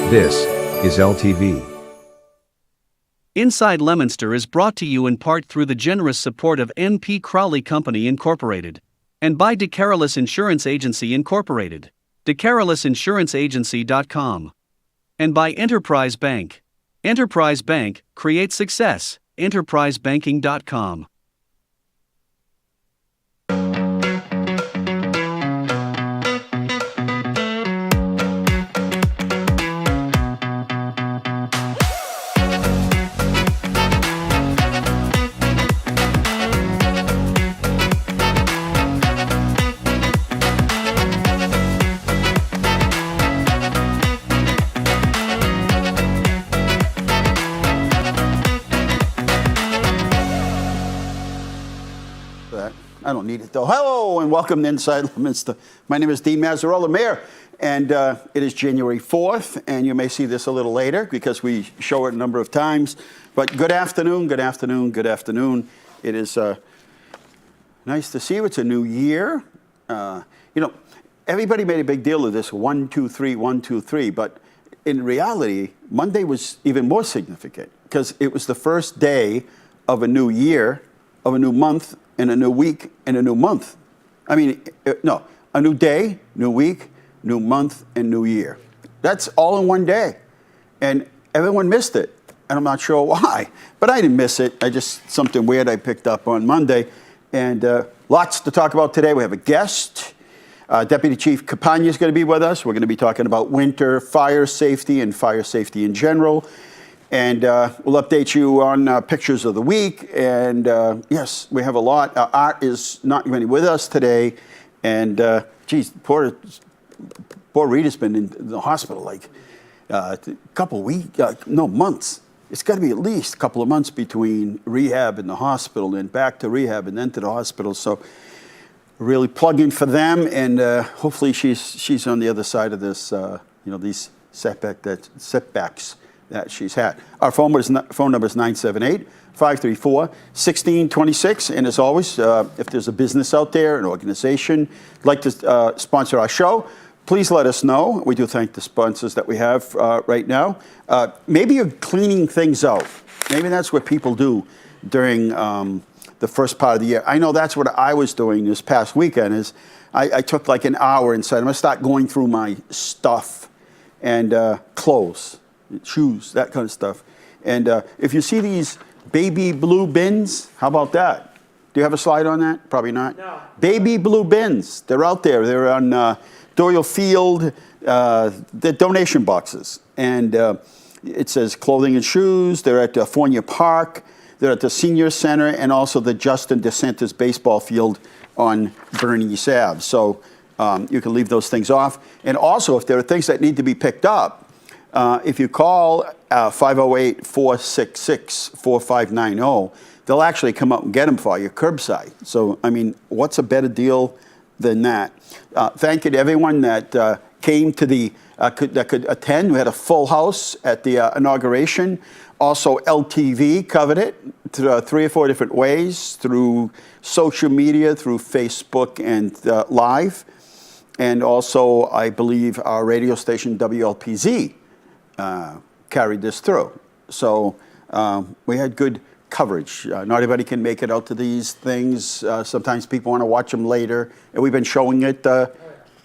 This is LTV. Inside Leominster is brought to you in part through the generous support of N.P. Crowley Company Incorporated and by DeCarolis Insurance Agency Incorporated, DeCarolisinsuranceagency.com, and by Enterprise Bank. Enterprise Bank, create success, enterprisebanking.com. I don't need it though. Hello and welcome to Inside Leominster. My name is Dean Mazzarola, Mayor, and it is January 4th, and you may see this a little later because we show it a number of times. But good afternoon, good afternoon, good afternoon. It is nice to see you. It's a new year. Everybody made a big deal of this 1, 2, 3, 1, 2, 3, but in reality, Monday was even more significant because it was the first day of a new year, of a new month, and a new week, and a new month. A new day, new week, new month, and new year. That's all in one day. And everyone missed it, and I'm not sure why. But I didn't miss it. Something weird I picked up on Monday. And lots to talk about today. We have a guest. Deputy Chief Campagna is going to be with us. We're going to be talking about winter fire safety and fire safety in general. And we'll update you on pictures of the week. And yes, we have a lot. Art is not going to be with us today. And poor Rita's been in the hospital like a couple weeks, months. It's got to be at least a couple of months between rehab and the hospital and back to rehab and then to the hospital. So really plugging for them. And hopefully she's on the other side of this, these setbacks that she's had. Our phone number is 978-534-1626. And as always, if there's a business out there, an organization, like to sponsor our show, please let us know. We do thank the sponsors that we have right now. Maybe you're cleaning things out. Maybe that's what people do during the first part of the year. I know that's what I was doing this past weekend. Is I took like an hour and said, I'm going to start going through my stuff and clothes, shoes, that kind of stuff. And if you see these baby blue bins, how about that? Do you have a slide on that? Probably not. No. Baby blue bins. They're out there. They're on Doyle Field. They're donation boxes. And it says clothing and shoes. They're at Fournier Park. They're at the Senior Center and also the Justin DeSantis baseball field on Bernice Ave. So you can leave those things off. And also, if there are things that need to be picked up, if you call 508-466-4590, they'll actually come up and get them for you curbside. So, what's a better deal than that? Thank you to everyone that came to that could attend. We had a full house at the inauguration. Also, LTV covered it through 3 or 4 different ways, through social media, through Facebook and live. And also, I believe our radio station, WLPZ, carried this through. So we had good coverage. Not everybody can make it out to these things. Sometimes people want to watch them later. And we've been showing it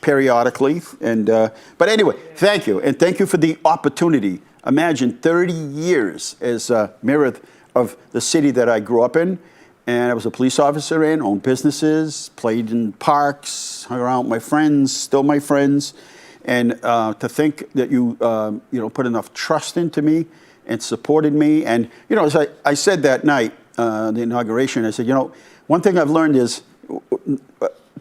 periodically. But anyway, thank you. And thank you for the opportunity. Imagine 30 years as mayor of the city that I grew up in. And I was a police officer in, owned businesses, played in parks, hung around with my friends, still my friends. And to think that you put enough trust into me and supported me. And, as I said that night, the inauguration, I said, one thing I've learned is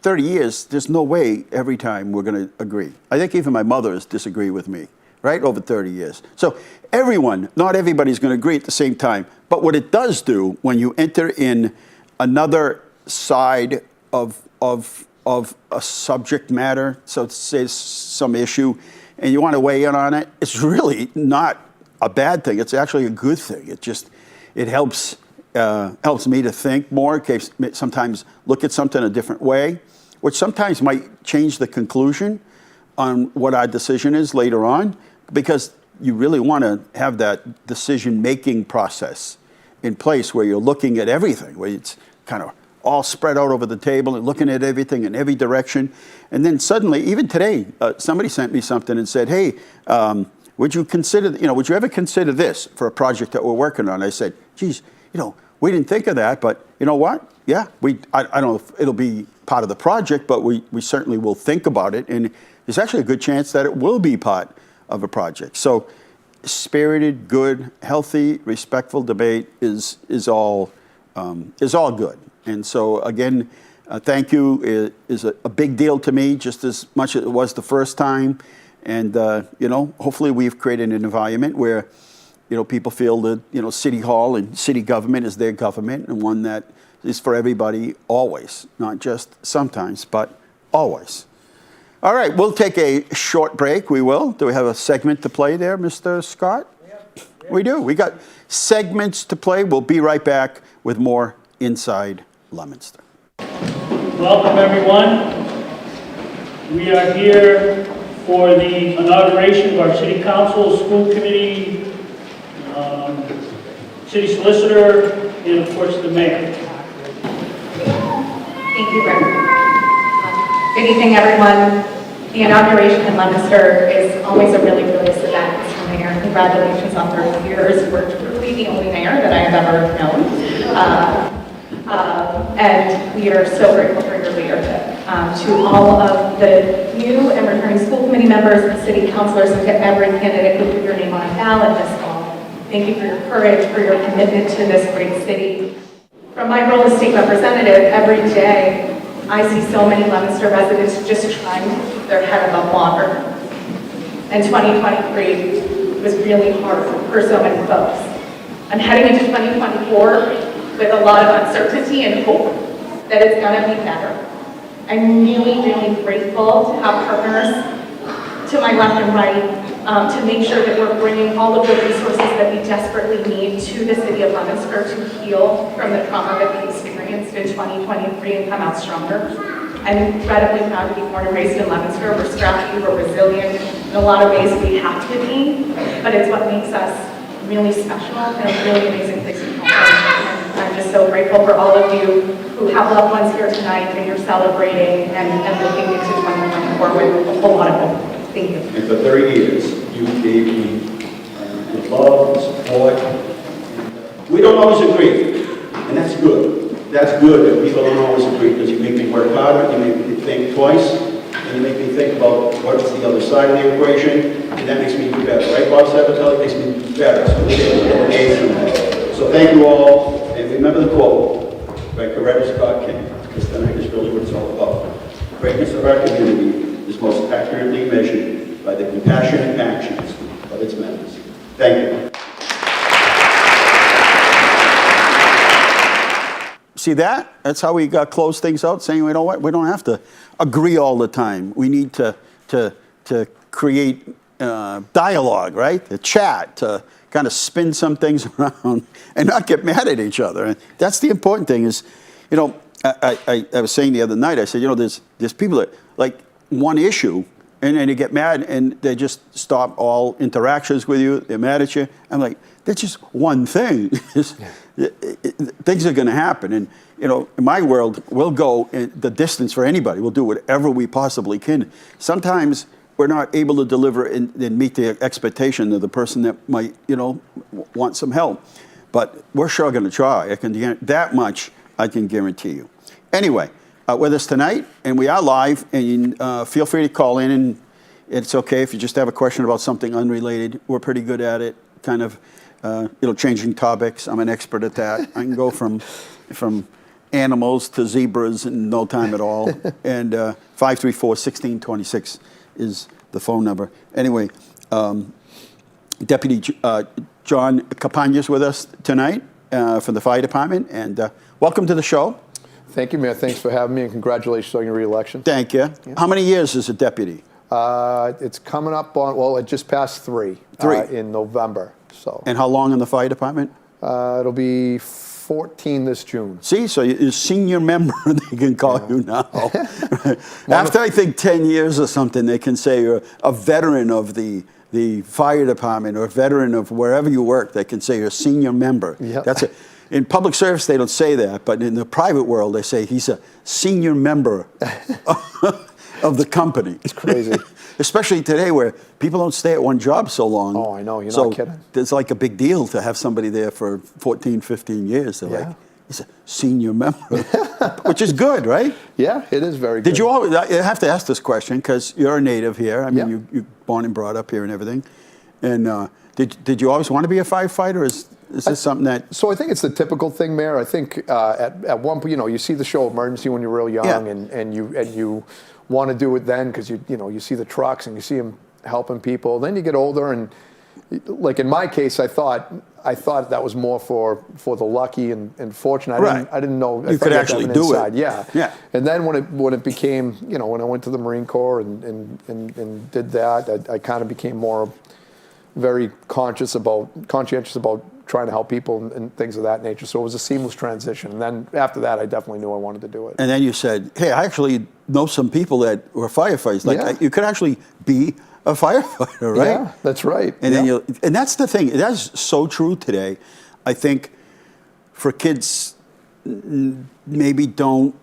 30 years, there's no way every time we're going to agree. I think even my mothers disagree with me, right, over 30 years. So not everybody's going to agree at the same time. But what it does do when you enter in another side of a subject matter, so say some issue, and you want to weigh in on it, it's really not a bad thing. It's actually a good thing. It helps me to think more, sometimes look at something a different way, which sometimes might change the conclusion on what our decision is later on, because you really want to have that decision-making process in place where you're looking at everything, where it's kind of all spread out over the table and looking at everything in every direction. And then suddenly, even today, somebody sent me something and said, hey, would you ever consider this for a project that we're working on? I said, geez, we didn't think of that, but you know what? Yeah, I don't know if it'll be part of the project, but we certainly will think about it. And there's actually a good chance that it will be part of a project. So spirited, good, healthy, respectful debate is all good. And so again, thank you is a big deal to me, just as much as it was the first time. And hopefully we've created an environment where people feel that City Hall and city government is their government, and one that is for everybody always, not just sometimes, but always. All right, we'll take a short break. We will. Do we have a segment to play there, Mr. Scott? Yeah. We do. We got segments to play. We'll be right back with more Inside Leominster. Welcome, everyone. We are here for the inauguration of our City Council, School Committee, City Solicitor, and of course the Mayor. Thank you, Rick. Good evening, everyone. The inauguration in Leominster is always a really joyous event, Mr. Mayor. Congratulations on 30 years. You were truly the only mayor that I have ever known. And we are so grateful for your leadership. To all of the new and returning school committee members and city councilors, and to every candidate who put your name on a ballot this fall, thank you for your courage, for your commitment to this great city. From my role as state representative, every day I see so many Leominster residents just trying to keep their head above water. And 2023 was really hard for so many folks. I'm heading into 2024 with a lot of uncertainty and hope that it's going to be better. I'm really, really grateful to have partners to my left and right to make sure that we're bringing all of the resources that we desperately need to the city of Leominster to heal from the trauma that we experienced in 2023 and come out stronger. I'm incredibly proud to be born and raised in Leominster. We're scrappy, we're resilient. In a lot of ways we have to be, but it's what makes us really special and a really amazing place to come from. I'm just so grateful for all of you who have loved ones here tonight and you're celebrating and looking into 2024 with a whole lot of hope. Thank you. And for 30 years, you gave me your love, support. We don't always agree, and that's good. That's good that people don't always agree, because you make me work harder, you make me think twice, and you make me think about what's the other side of the equation, and that makes me do better. Right, Bob Sabatelli? Makes me do better. So we get an A from that. So thank you all, and remember the quote by Coretta Scott King, because tonight is really what it's all about. Greatness of our community is most accurately measured by the compassionate actions of its members. Thank you. See that? That's how we close things out, saying, you know what, we don't have to agree all the time. We need to create dialogue, right? To chat, to kind of spin some things around and not get mad at each other. And that's the important thing is, I was saying the other night, I said, there's people that, like, one issue, and they get mad, and they just stop all interactions with you. They're mad at you. I'm like, that's just one thing. Things are going to happen, and in my world, we'll go the distance for anybody. We'll do whatever we possibly can. Sometimes we're not able to deliver and meet the expectation of the person that might, want some help. But we're sure going to try. That much I can guarantee you. Anyway. With us tonight, and we are live, and feel free to call in, and it's okay if you just have a question about something unrelated. We're pretty good at it, kind of, changing topics. I'm an expert at that. I can go from animals to zebras in no time at all. And 534-1626 is the phone number. Anyway, Deputy John Campagna is with us tonight from the fire department, and welcome to the show. Thank you, Mayor. Thanks for having me, and congratulations on your re-election. Thank you. Yeah. How many years as a deputy? It's coming up on, well, it just passed three. In November. So. And how long in the fire department? It'll be 14 this June. See, so you're a senior member, they can call you now. After, I think, 10 years or something, they can say you're a veteran of the the fire department or veteran of wherever you work, they can say you're a senior member. Yep. That's it. In public service, they don't say that, but in the private world, they say he's a senior member of the company. It's crazy. Especially today where people don't stay at one job so long. Oh, I know, you're so not kidding. It's like a big deal to have somebody there for 14, 15 years. They're like, he's a senior member, which is good, right? Yeah, it is very good. Did you always, I have to ask this question because you're a native here. I mean, Yeah. you're born and brought up here and everything. And did you always want to be a firefighter? Is this something that... So I think it's the typical thing, Mayor. I think at one point, you see the show Emergency when you're real young, Yeah. and you want to do it then because you see the trucks and you see them helping people. Then you get older, and like in my case, I thought that was more for the lucky and fortunate. I didn't know you could actually do inside. it. Yeah. And then when it became, when I went to the Marine Corps and did that, I kind of became more very conscientious about trying to help people and things of that nature. So it was a seamless transition. And then after that, I definitely knew I wanted to do it. And then you said, hey, I actually know some people that were firefighters. Like you could actually be a firefighter, right? Yeah, that's right. And then and that's the thing. That's so true today. I think for kids, maybe don't,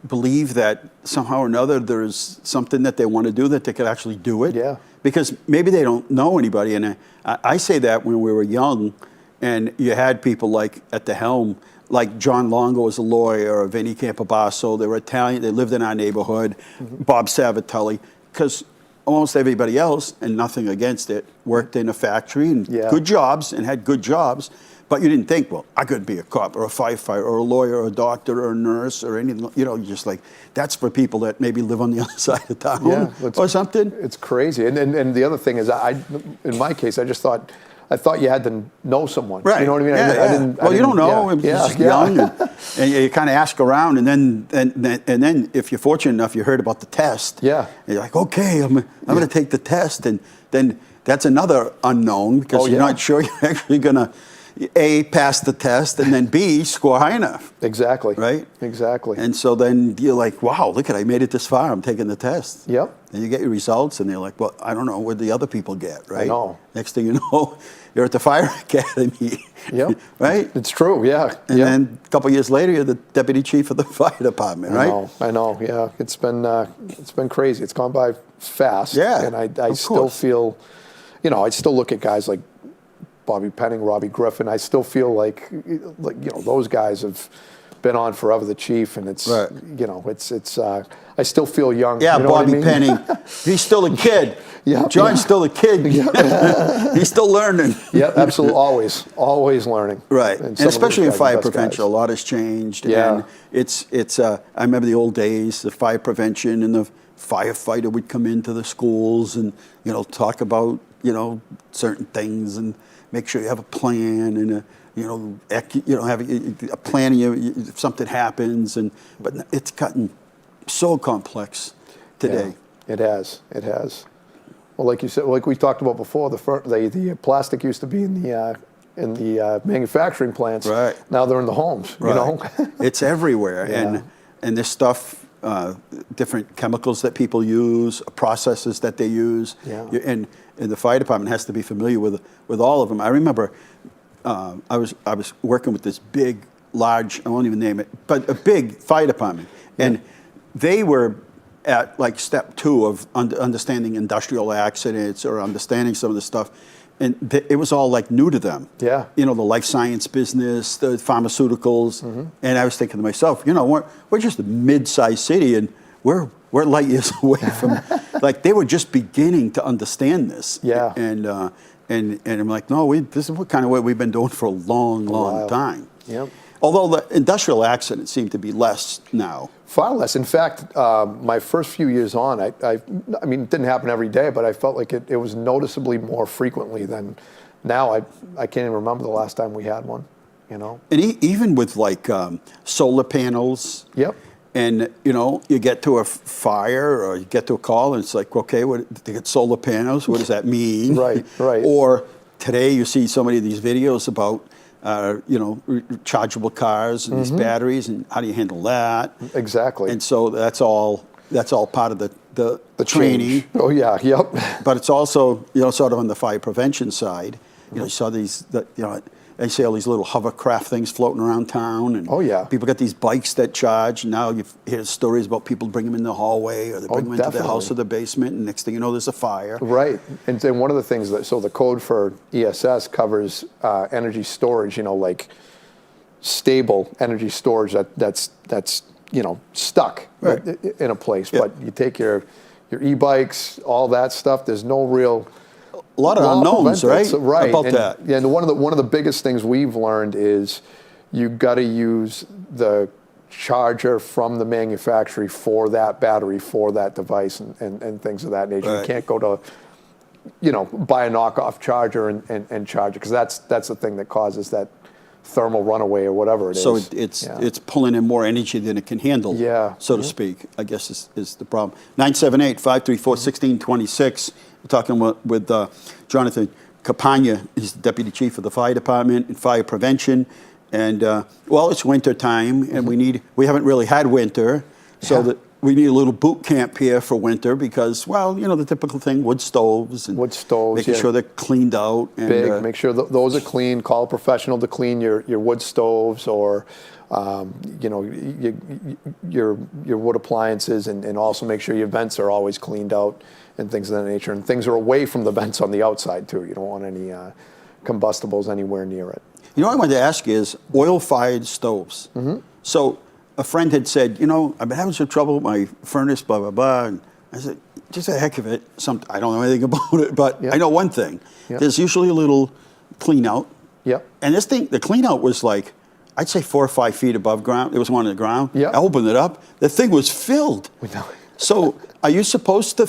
believe that somehow or another there's something that they want to do that they could actually do it. Yeah. Because maybe they don't know anybody. And I say that when we were young and you had people like at the helm, like John Longo was a lawyer, or Vinnie Campobasso, they were Italian, they lived in our neighborhood, Bob Savatelli, because almost everybody else, and nothing against it, worked in a factory and good jobs and had good jobs. But you didn't think, well, I could be a cop or a firefighter or a lawyer or a doctor or a nurse or anything. You're just like, that's for people that maybe live on the other side of town or something. It's crazy. And the other thing is, in my case, I thought you had to know someone. Right. You know what I mean? Yeah, you don't know. You're just young, and you kind of ask around, and then if you're fortunate enough, you heard about the test. Yeah. And you're like, okay, I'm going to take the test, and then that's another unknown because you're not sure you're actually going to A, pass the test, and then B, score high enough. Exactly. Right? Exactly. And so then you're like, wow, look at I made it this far. I'm taking the test. Yep. And you get your results, and they're like, well, I don't know what the other people get, right? I know. Next thing you know, you're at the fire academy. Yep. Right? It's true, yeah. And then a couple of years later, you're the deputy chief of the fire department, right? I know, yeah. It's been crazy. It's gone by fast. Yeah, And I still feel, I still look at guys like Bobby Penning, Robbie Griffin. I still feel like those guys have been on forever. The chief, and it's I still feel young. Yeah, you know Bobby what I mean? Penning, he's still a kid. John's still a kid. He's still learning. Yeah, absolutely, always learning. Right, And and some of especially those in guys are fire the best prevention, guys. a lot has changed. Yeah. And it's. I remember the old days, the fire prevention, and the firefighter would come into the schools and talk about certain things and make sure you have a plan and have a plan if something happens, but it's gotten so complex today. Yeah, it has. Well, like you said, like we talked about before, the plastic used to be in the manufacturing plants. Right. Now they're in the homes. Right. It's everywhere, and this stuff, different chemicals that people use, processes that they use, and the fire department has to be familiar with all of them. I remember I was working with this big, large, I won't even name it, but a big fire department, and they were at like step 2 of understanding industrial accidents or understanding some of the stuff. And it was all like new to them. Yeah. The life science business, the pharmaceuticals. And I was thinking to myself, we're just a mid-sized city and we're light years away from, like they were just beginning to understand this. Yeah. And I'm like, no, this is kind of what we've been doing for a long time. Yep. Although the industrial accidents seem to be less now. Far less. In fact, my first few years on, I mean, it didn't happen every day, but I felt like it was noticeably more frequently than now. I can't even remember the last time we had one, And even with like solar panels. Yep. And, you get to a fire or you get to a call and it's like, okay, they get solar panels. What does that mean? Right. Or today you see so many of these videos about, rechargeable cars and these batteries and how do you handle that? Exactly. And so that's all That's all part of the training. change. Oh yeah, yep. But it's also, sort of on the fire prevention side. You saw they see all these little hovercraft things floating around town, and Oh, yeah. people got these bikes that charge. Now you hear stories about people bring them in the hallway, or they bring them into their house or the basement, and next thing you know, there's a fire. Right, and then one of the things so the code for ESS covers energy storage. Like stable energy storage that's stuck in a place. Yeah. But you take your e-bikes, all that stuff. There's no real A lot of unknowns, right? Right. About and, that. Yeah, and one of the biggest things we've learned is you got to use the charger from the manufacturer for that battery, for that device, and things of that nature. Right. You can't go to, buy a knockoff charger and charge it, because that's the thing that causes that thermal runaway or whatever it is. So it's pulling in more energy than it can handle, so to speak, I guess is the problem. 978-534-1626. We're talking with Jonathan Campagna. He's the Deputy Chief of the Fire Department and Fire Prevention. And, it's winter time, and we haven't really had winter, so that we need a little boot camp here for winter because, the typical thing, wood stoves, making sure they're cleaned out. And, make sure those are clean. Call a professional to clean your wood stoves or, your wood appliances, and also make sure your vents are always cleaned out and things of that nature. And things are away from the vents on the outside too. You don't want any combustibles anywhere near it. what I wanted to ask you is oil-fired stoves. Mm-hmm. So a friend had said, I've been having some trouble with my furnace, blah, blah, blah. And I said, just a heck of it. I don't know anything about it, but I know one thing. There's usually a little clean out. Yep. And this thing, the clean out was like, I'd say 4 or 5 feet above ground. It was one on the ground. Yep. I opened it up. The thing was filled. So are you supposed to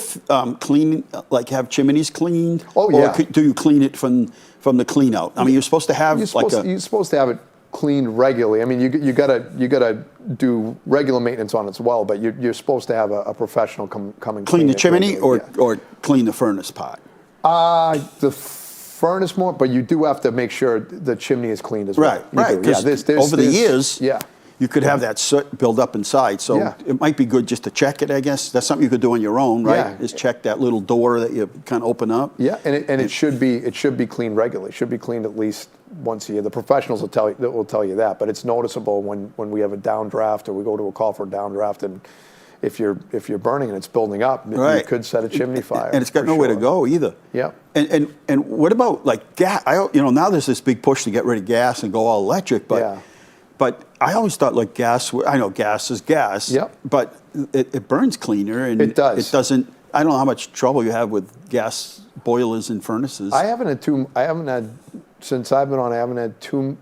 clean, like have chimneys cleaned? Oh, yeah. Or do you clean it from the clean out? I mean, you're supposed to have You're supposed to have it cleaned regularly. I mean, you gotta do regular maintenance on it as well, but you're supposed to have a professional come and clean the it chimney regularly, or clean the furnace pot? The furnace more, but you do have to make sure the chimney is cleaned as well. Right. You do. Yeah, Because over the years, you could have that soot build up inside. So it might be good just to check it, I guess. That's something you could do on your own, right? Yeah. Is check that little door that you kind of open up. Yeah, and it should be cleaned regularly. It should be cleaned at least once a year. The professionals will tell you that, but it's noticeable when we have a downdraft or we go to a call for a downdraft, and if you're burning and it's building up, you could set a chimney fire. And it's got nowhere to go either. Yeah. And what about like gas? Now there's this big push to get rid of gas and go all electric, but I always thought like gas. I know gas is gas. Yep. But it burns cleaner, and it does. It doesn't. I don't know how much trouble you have with gas boilers and furnaces. Since I've been on. I haven't had too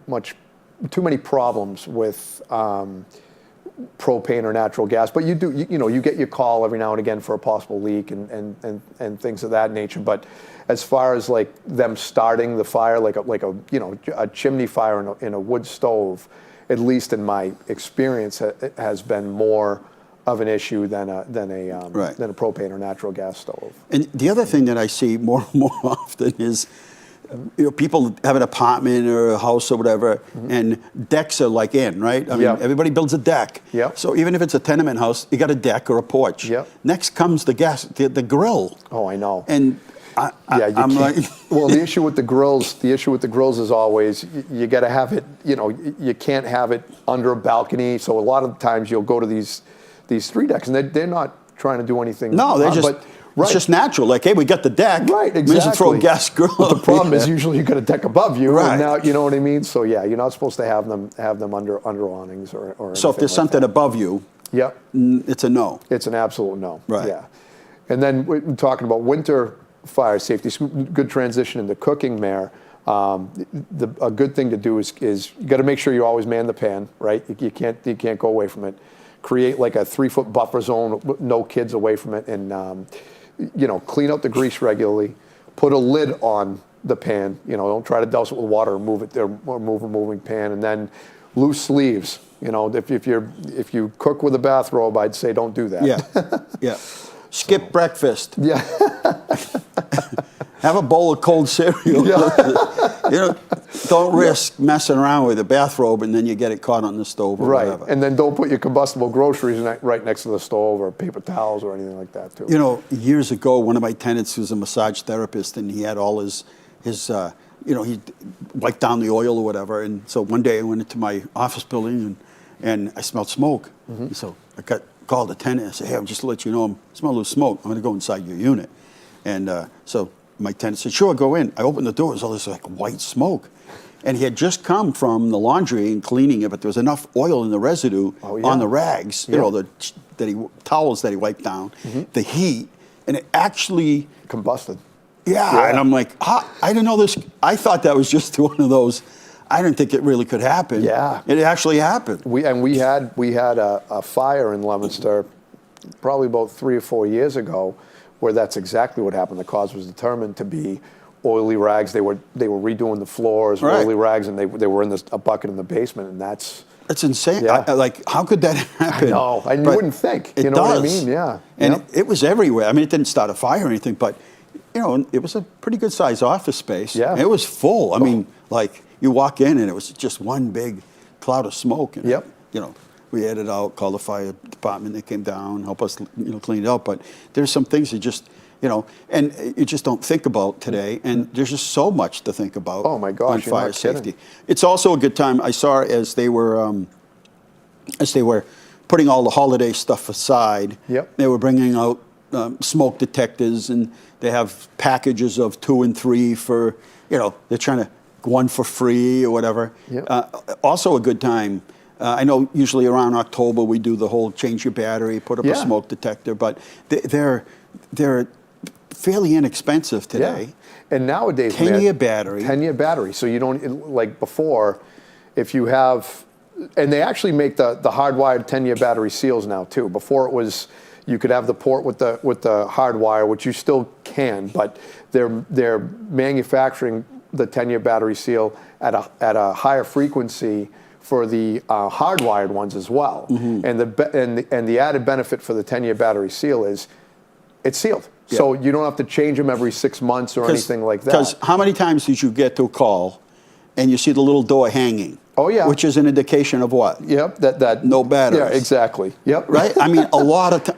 many problems with propane or natural gas. But you get your call every now and again for a possible leak and things of that nature. But as far as like them starting the fire, like a chimney fire in a wood stove, at least in my experience, has been more of an issue than a propane or natural gas stove. And the other thing that I see more and more often is, people have an apartment or a house or whatever, and decks are like in, right? I mean, everybody builds a deck. Yep. So even if it's a tenement house, you got a deck or a porch. Yep. Next comes the grill. Oh, I know. And I'm like, well, the issue with the grills is always you got to have it. You can't have it under a balcony. So a lot of the times you'll go to these street decks, and they're not trying to do anything. No, they're wrong, just. It's just natural. Like, hey, we got the deck. Right, exactly. We just throw a gas grill. But the problem is usually you got a deck above you, right? And now you know what I mean. So yeah, you're not supposed to have them under awnings or. So if there's something above you, it's a no. It's an absolute no. Right. Yeah, and then we're talking about winter fire safety. Good transition into cooking, Mayor. A good thing to do is you got to make sure you always man the pan, right? You can't go away from it. Create like a 3-foot buffer zone, no kids away from it, and clean out the grease regularly. Put a lid on the pan. Don't try to douse it with water or move it there, or move a moving pan. And then loose sleeves. If you cook with a bathrobe, I'd say don't do that. Yeah. Skip breakfast. Yeah. Have a bowl of cold cereal. don't risk messing around with a bathrobe and then you get it caught on the stove or Right, whatever. and then don't put your combustible groceries right next to the stove or paper towels or anything like that too. You know, years ago, one of my tenants was a massage therapist, and he had all his he wiped down the oil or whatever. And so one day I went into my office building and I smelled smoke. So I called the tenant and I said, hey, I'm just to let you know, I smell a little smoke. I'm going to go inside your unit. And so my tenant said, sure, go in. I opened the door. There's all this like white smoke. And he had just come from the laundry and cleaning it, but there was enough oil in the residue on the rags, you know, the towels that he wiped down, the heat, and it actually Combusted. Yeah, and I'm like, I didn't know this. I thought that was just one of those. I didn't think it really could happen. Yeah, it actually happened. We had a fire in Leominster, probably about 3 or 4 years ago, where that's exactly what happened. The cause was determined to be oily rags. They were redoing the floors, oily rags, and they were in a bucket in the basement, and that's insane. Yeah. Like, how could that happen? No, I wouldn't think. You know what I mean? Yeah, and it was everywhere. I mean, it didn't start a fire or anything, but. You know, it was a pretty good sized office space. Yeah. It was full. I mean, like you walk in and it was just one big cloud of smoke. And, Yep. You know, we had it out, called the fire department. They came down, help us, clean it up. But there's some things you just, and you just don't think about today. And there's just so much to think about. Oh my gosh, on you're fire not kidding. safety. It's also a good time. I saw as they were putting all the holiday stuff aside. Yep. They were bringing out smoke detectors, and they have packages of 2 and 3 for, they're trying to one for free or whatever. Yep. Also a good time. I know usually around October we do the whole change your battery, put up a smoke detector, but they're fairly inexpensive today. Yeah. And nowadays, 10-year battery. 10-year battery. So you don't, like before, if you have, and they actually make the hardwired 10-year battery seals now too. Before it was, you could have the port with the hard wire, which you still can, but they're manufacturing the 10-year battery seal at a higher frequency for the hardwired ones as well. And the added benefit for the 10-year battery seal is it's sealed. Yeah. So you don't have to change them every 6 months or anything like that. Because how many times did you get to a call and you see the little door hanging? Oh, yeah. Which is an indication of what? Yep. That no batteries. Yeah, exactly. Yep. Right? I mean, a lot of time.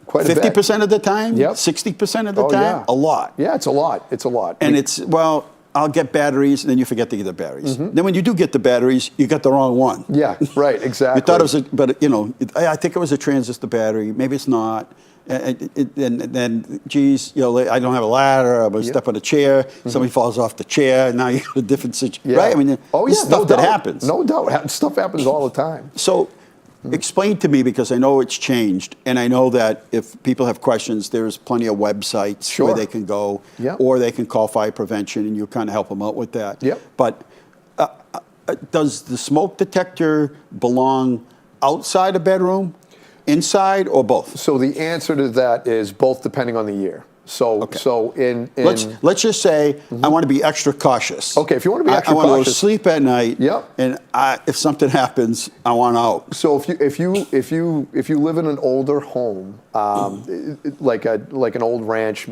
50% of the time? Yep. 60% of the time? Yeah. A lot. Yeah, it's a lot. It's a lot. And I'll get batteries, and then you forget to get the batteries. Then when you do get the batteries, you got the wrong one. Yeah, right, exactly. You thought it was I think it was a transistor battery. Maybe it's not. And then, geez, I don't have a ladder. I'm going to step on a chair. Somebody falls off the chair, and now you got a different situation. Right? I mean, this stuff that happens. No doubt. Stuff happens all the time. So explain to me, because I know it's changed, and I know that if people have questions, there's plenty of websites where they can go, or they can call fire prevention, and you kind of help them out with that. Yep. But does the smoke detector belong outside a bedroom, inside, or both? So the answer to that is both, depending on the year. So let's just say I want to be extra cautious. Okay, if you want to be extra cautious, I want to go to cautious, sleep at night. Yep. And if something happens, I want out. So if you live in an older home, like an old ranch,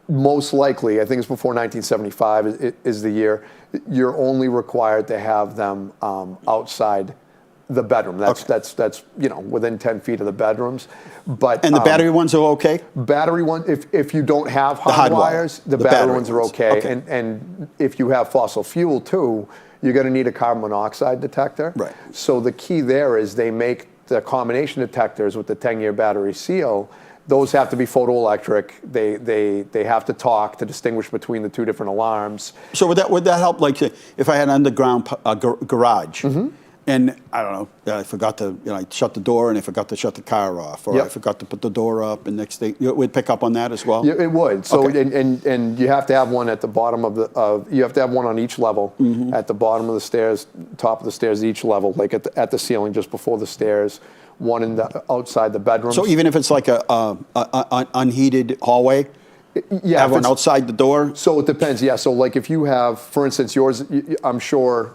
most likely, I think it's before 1975 is the year, you're only required to have them outside the bedroom. That's within 10 feet of the bedrooms. But the battery ones are okay? Battery one, if you don't have hard wires, the battery ones are okay. And if you have fossil fuel too, you're going to need a carbon monoxide detector. Right. So the key there is they make the combination detectors with the 10-year battery seal. Those have to be photoelectric. They have to talk to distinguish between the two different alarms. So would that help? Like if I had an underground garage, and I don't know, I forgot to I shut the door and I forgot to shut the car off, or I forgot to put the door up, and next thing it would pick up on that as well. Yeah, it would. So and you have to have one at the bottom you have to have one on each level, at the bottom of the stairs, top of the stairs, each level, like at the ceiling just before the stairs. One in the outside the bedroom. So even if it's like a unheated hallway, have one outside the door. So it depends. Yeah. So like if you have, for instance, yours, I'm sure,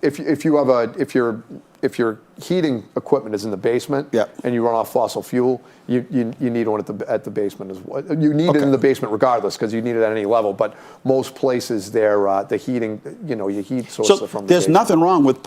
if you're if your heating equipment is in the basement Yeah. and you run off fossil fuel, you need one at the basement as well. You need it in the basement regardless because you need it at any level. But most places, the heating, your heat sources So are from the there's basement. nothing wrong with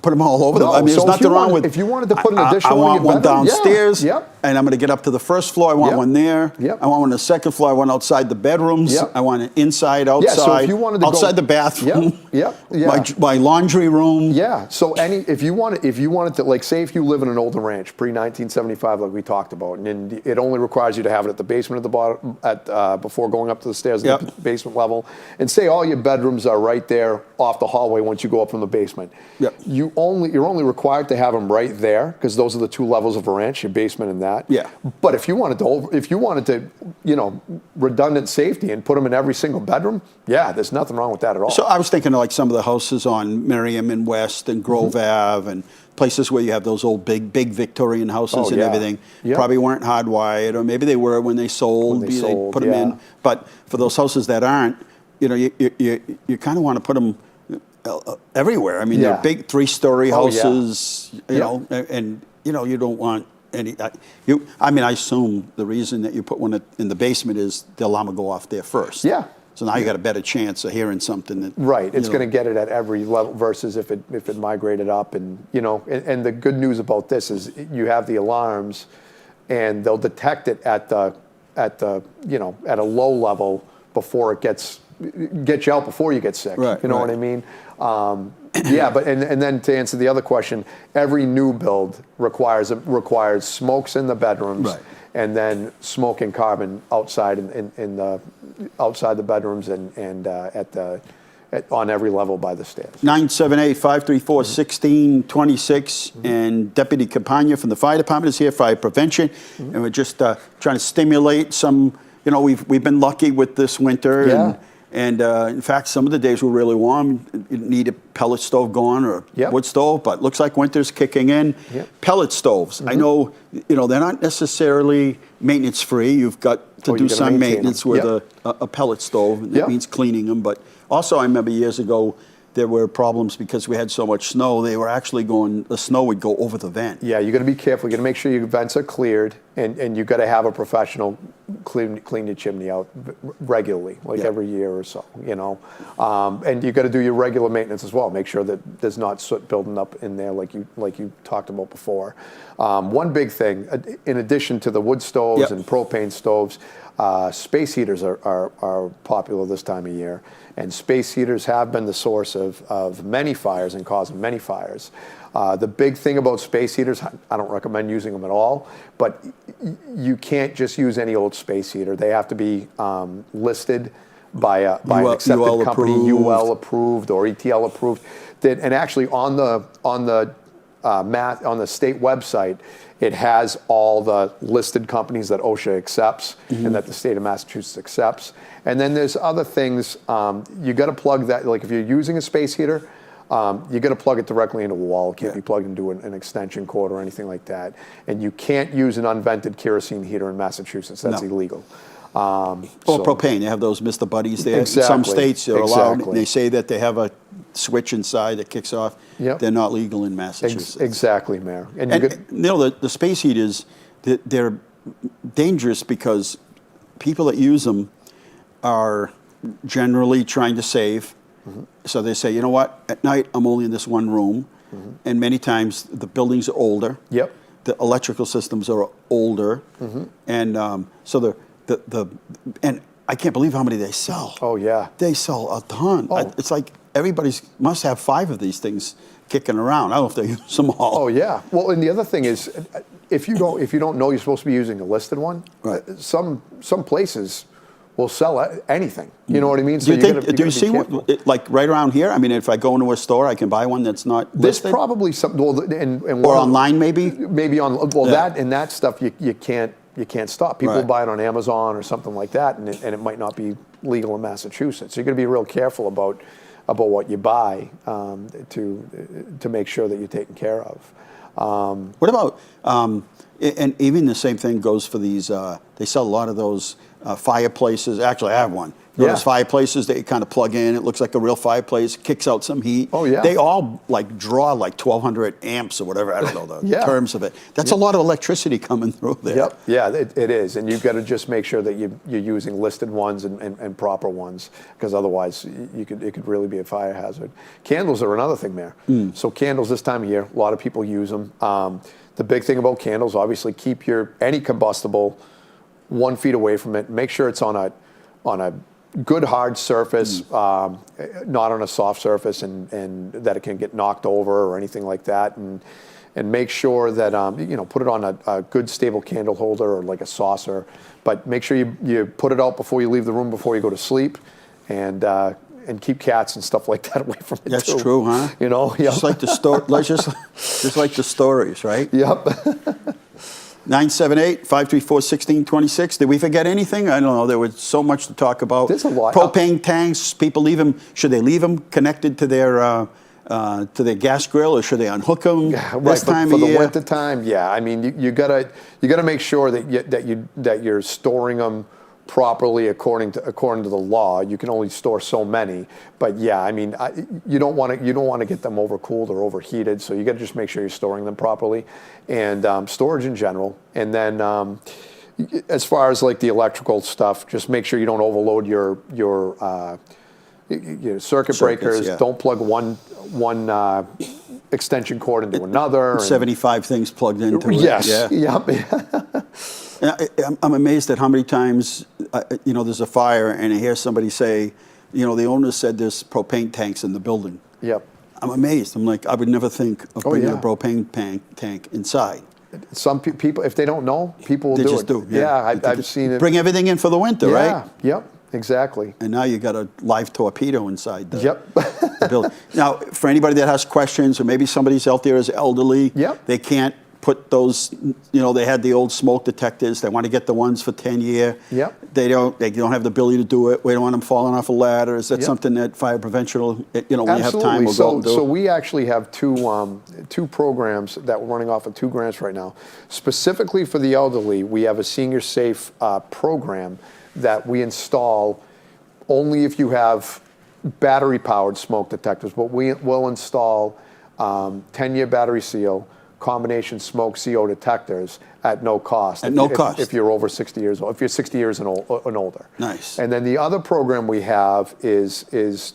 put them all over. No, I mean, so there's nothing wrong with. if you wanted to put an additional I one want in your one bedroom, yeah, downstairs, yep. and I'm going to get up to the first floor. I want Yep. one there. Yep. I want one on the second floor. I want outside the bedrooms. Yep. I want it inside, outside. Yeah, so if you wanted to outside go, the bathroom. Yep. Yeah. My laundry room. Yeah. So if you wanted to, like, say if you live in an older ranch pre-1975, like we talked about, and it only requires you to have it at the basement at the bottom before going up to the stairs at the Yep. basement level, and say all your bedrooms are right there off the hallway once you go up from the basement. Yep. You're only required to have them right there because those are the two levels of a ranch, your basement and that. Yeah. But if you wanted to, redundant safety and put them in every single bedroom, yeah, there's nothing wrong with that at all. So I was thinking of like some of the houses on Merriam and West and Grove Ave and places where you have those old big Victorian houses Oh, and yeah. everything. Yeah. Probably weren't hardwired, or maybe they were when they sold. When they sold, put them in. yeah. But for those houses that aren't, you kind of want to put them everywhere. I mean, Yeah. they're big 3-story Oh, yeah. houses, Yeah. and you don't want any. I assume the reason that you put one in the basement is the alarm will go off there first. Yeah. So now you got a better chance of hearing something that. Right, it's you know. going to get it at every level versus if it migrated up, and and the good news about this is you have the alarms, and they'll detect it at a low level before it gets you out before you get sick. Right, You know right. what I mean? Yeah, but and then to answer the other question, every new build requires smokes in the bedrooms. Right. And then smoke and carbon outside in the outside the bedrooms and on every level by the stairs. 978-534-1626, and Deputy Campagna from the fire department is here, fire prevention, and we're just trying to stimulate some. We've been lucky with this winter, Yeah. and in fact, some of the days were really warm. You need a pellet stove going or a Yep. wood stove, but looks like winter's kicking in. Yep. Pellet stoves. I know, they're not necessarily maintenance free. You've got to Oh, do you gotta some maintain maintenance them. with Yep. a pellet stove, and that Yep. means cleaning them. But also, I remember years ago, there were problems because we had so much snow. They were actually the snow would go over the vent. Yeah, you got to be careful. You got to make sure your vents are cleared, and you got to have a professional clean your chimney out regularly, like Yeah. every year or so. And you got to do your regular maintenance as well. Make sure that there's not soot building up in there, like you talked about before. One big thing, in addition to the wood stoves Yep. and propane stoves, space heaters are popular this time of year. And space heaters have been the source of many fires and causing many fires. The big thing about space heaters, I don't recommend using them at all, but you can't just use any old space heater. They have to be listed by an accepted UL company, approved. UL approved or ETL approved. And actually on the state website, it has all the listed companies that OSHA accepts and that the state of Massachusetts accepts. And then there's other things. You got to plug that. Like if you're using a space heater, you got to plug it directly into a wall. It can't be plugged into an extension cord or anything like that. And you can't use an unvented kerosene heater in Massachusetts. That's No. illegal. Or propane. They have those Mr. Buddies there. Exactly. Some states are allowed. Exactly. They say that they have a switch inside that kicks off. Yep. They're not legal in Massachusetts. Exactly, Mayor. And The space heaters, they're dangerous because people that use them are generally trying to save. So they say, you know what, at night I'm only in this one room, and many times the buildings are older. Yep. The electrical systems are older, and so and I can't believe how many they sell. Oh, yeah. They sell a ton. Oh. It's like everybody's must have 5 of these things kicking around. I don't know if they use them all. Oh yeah. Well, and the other thing is, if you don't know you're supposed to be using a listed one, Right. Some places will sell anything. You know what I mean? Do you gotta do you be see careful. like right around here? I mean, if I go into a store, I can buy one that's not There's listed? probably some, well, and Or online, maybe? Maybe on, well, Yeah. that stuff you can't stop. People Right. buy it on Amazon or something like that, and it might not be legal in Massachusetts. So you're going to be real careful about what you buy to make sure that you're taken care of. What about, and even the same thing goes for these, they sell a lot of those fireplaces. Actually, I have one. You know, Yeah. those fireplaces that you kind of plug in. It looks like a real fireplace. Kicks out some heat. Oh, yeah. They all like draw like 1,200 amps or whatever. I don't know the Yeah. terms of it. That's a lot of electricity coming through there. Yep. Yeah, it is, and you've got to just make sure that you're using listed ones and proper ones, because otherwise it could really be a fire hazard. Candles are another thing there. So candles this time of year, a lot of people use them. The big thing about candles, obviously, keep any combustible 1 feet away from it. Make sure it's on a good hard surface, not on a soft surface, and that it can get knocked over or anything like that. And make sure that put it on a good stable candle holder or like a saucer. But make sure you put it out before you leave the room, before you go to sleep, and keep cats and stuff like that away from it. That's too. true, huh? You know, yeah. Just like the just like the stories, right? Yep. 978-534-1626. Did we forget anything? I don't know. There was so much to talk about. There's a lot. Propane tanks. People leave them. Should they leave them connected to their gas grill, or should they unhook them this time for of the year? winter time? Yeah, I mean, you gotta make sure that you're storing them properly according to the law. You can only store so many, but yeah, I mean, you don't want to get them overcooled or overheated. So you got to just make sure you're storing them properly, and storage in general. And then as far as like the electrical stuff, just make sure you don't overload your circuit breakers. Yeah. Don't plug one extension cord into another. 75 things plugged into it. Yes. Yeah. Yep. I'm amazed at how many times, there's a fire and I hear somebody say, the owner said there's propane tanks in the building. Yep. I'm amazed. I'm like, I would never think of bringing yeah. a propane tank inside. Some people, if they don't know, people will They do just it. do. I've seen it. Bring everything in for the winter, right? Yep. Exactly. And now you got a live torpedo inside the Yep. building. Now, for anybody that has questions, or maybe somebody's out there is elderly, Yep. they can't put those, they had the old smoke detectors. They want to get the ones for 10 year. Yep. They don't have the ability to do it. We don't want them falling off a ladder. Is that Yep. something that fire prevention will, when you have time, Absolutely. will go out and do? So we actually have two programs that we're running off of 2 grants right now. Specifically for the elderly, we have a senior safe program that we install only if you have battery powered smoke detectors, but we will install 10-year battery seal combination smoke CO detectors at no cost. At no cost. If you're over 60 years old, if you're 60 years and older. Nice. And then the other program we have is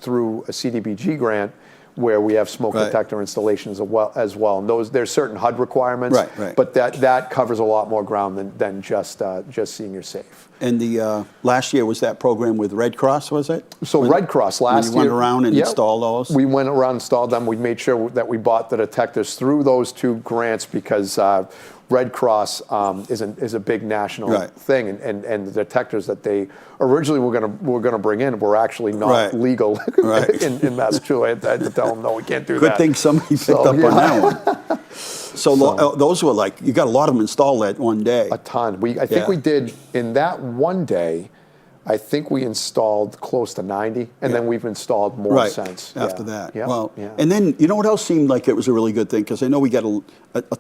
through a CDBG grant, where we have smoke Right. detector installations as well. And there's certain HUD requirements, Right. but that covers a lot more ground than just senior safe. And the last year was that program with Red Cross, was it? So Red Cross last year. You went around and Yep. installed those? We went around and installed them. We made sure that we bought the detectors through those 2 grants because Red Cross is a big national Right. thing, and the detectors that they originally were gonna bring in were actually not Right. legal Right. in Massachusetts. I had to tell them, no, we can't do Good that. thing somebody picked up on that one. So those were like, you got a lot of them installed that one day. A ton. I think Yeah. we did in that one day. I think we installed close to 90, and then we've installed more Right, since. after Yeah. that. Yeah. Well, yeah. and then, what else seemed like it was a really good thing? Because I know we get a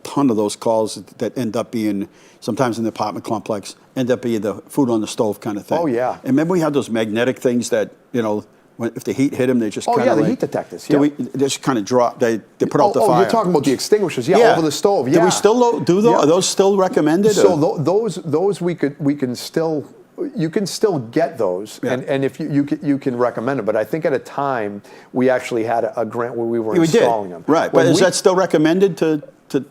ton of those calls that end up being, sometimes in the apartment complex, end up being the food on the stove kind of thing. Oh, yeah. And remember we had those magnetic things that, if the heat hit them, they just kind of yeah, the heat detectors, Do yeah. they just kind of drop, they put out the fire. You're talking about the extinguishers, yeah, over the stove, yeah. Do we still do those? Yeah. Are those still recommended? So or? those we can still, you can still get those, Yeah. and if you can recommend them. But I think at a time we actually had a grant where we were Yeah, we did. installing them. Right, When but is we- that still recommended to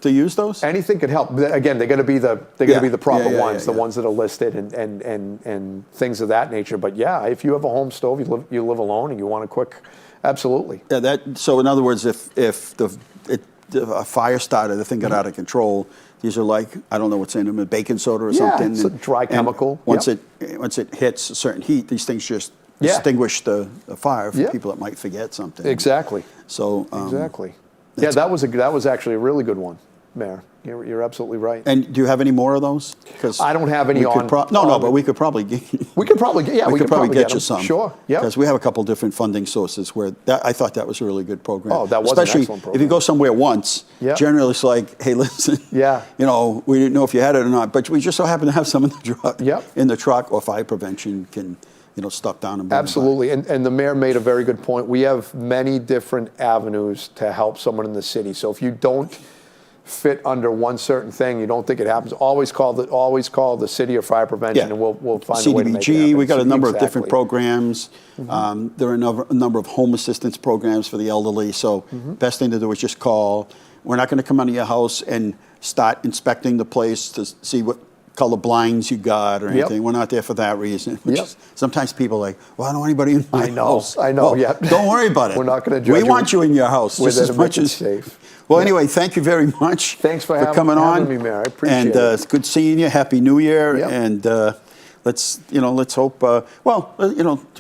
use those? Anything could help. Again, they're going to be the proper ones, the yeah. ones that are listed and things of that nature. But yeah, if you have a home stove, you live alone, and you want a quick, absolutely. Yeah, so in other words, if a fire started, the thing got out of control. These are like, I don't know what's in them, a baking soda or something. It's a dry chemical. Once Yep. it hits a certain heat, these things just Yeah. extinguish the fire for Yep. people that might forget something. Exactly. So Exactly. Yeah, that was actually a really good one. Mayor. You're absolutely right. And do you have any more of those? 'Cause I don't have any we could on. no, but we could probably get. We could probably get. Yeah, we could probably get you them. some. Sure. Yeah. Because we have a couple different funding sources where I thought that was a really good program. Oh, that was an especially excellent program. if you go somewhere once. Yeah. Generally, it's like, hey, listen. Yeah. You know, we didn't know if you had it or not, but we just so happen to have some in the truck. Yep. In the truck, or fire prevention can, stop down and bring them back. Absolutely, and the mayor made a very good point. We have many different avenues to help someone in the city. So if you don't fit under one certain thing, you don't think it happens, always call the city or fire prevention, and we'll find a way to make it happen. CDBG, we got a number of different Exactly. programs. There are a number of home assistance programs for the elderly. So best thing to do is just call. We're not going to come out of your house and start inspecting the place to see what color blinds you got or anything. We're not there for that reason. Sometimes people are like, well, I don't want anybody in my house. I know, Well, yeah. Don't worry about it. We're not gonna judge We you. want you in your house We're just there as to much make it as safe. Well, anyway, thank you very much. Thanks for coming on. having me, Mayor. I appreciate and, it. it's good seeing you. Happy New Year. Yep. And let's hope.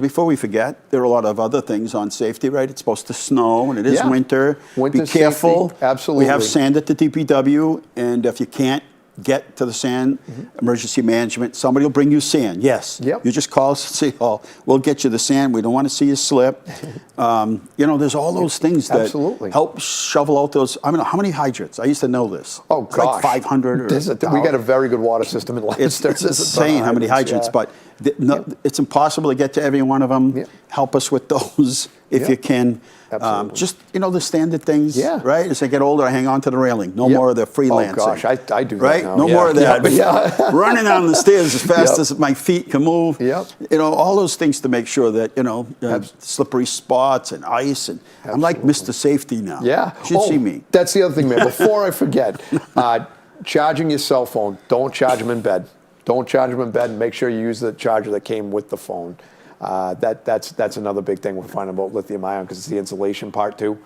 Before we forget, there are a lot of other things on safety, right? It's supposed to snow, and it is Yeah. winter. Winter Be careful. safety, absolutely. We have sand at the DPW, and if you can't get to the sand, emergency management, somebody will bring you sand. Yes. Yep. You just call City Hall. We'll get you the sand. We don't want to see you slip. There's all those things that Absolutely. help shovel out those. I mean, how many hydrants? I used to know this. Oh, It's like gosh. 500 or We got a very good water system in it's Leominster. insane how many hydrants, but it's impossible to get to every one of them. Yep. Help us with those if Yep. you can. Absolutely. Just, the standard things, Yeah. right? As I get older, I hang on to the railing. No Yep. more of the freelancing. Oh, gosh, I do that right? now. No Yeah. more of that. Yeah. Running down the stairs as fast Yep. as my feet can move. Yep. All those things to make sure that, slippery spots and ice. And I'm like Mr. Safety now. Yeah. You should see me. That's the other thing, man. Before I forget, charging your cell phone, don't charge them in bed. Don't charge them in bed, and make sure you use the charger that came with the phone. That's another big thing we're finding about lithium ion, because it's the insulation part too.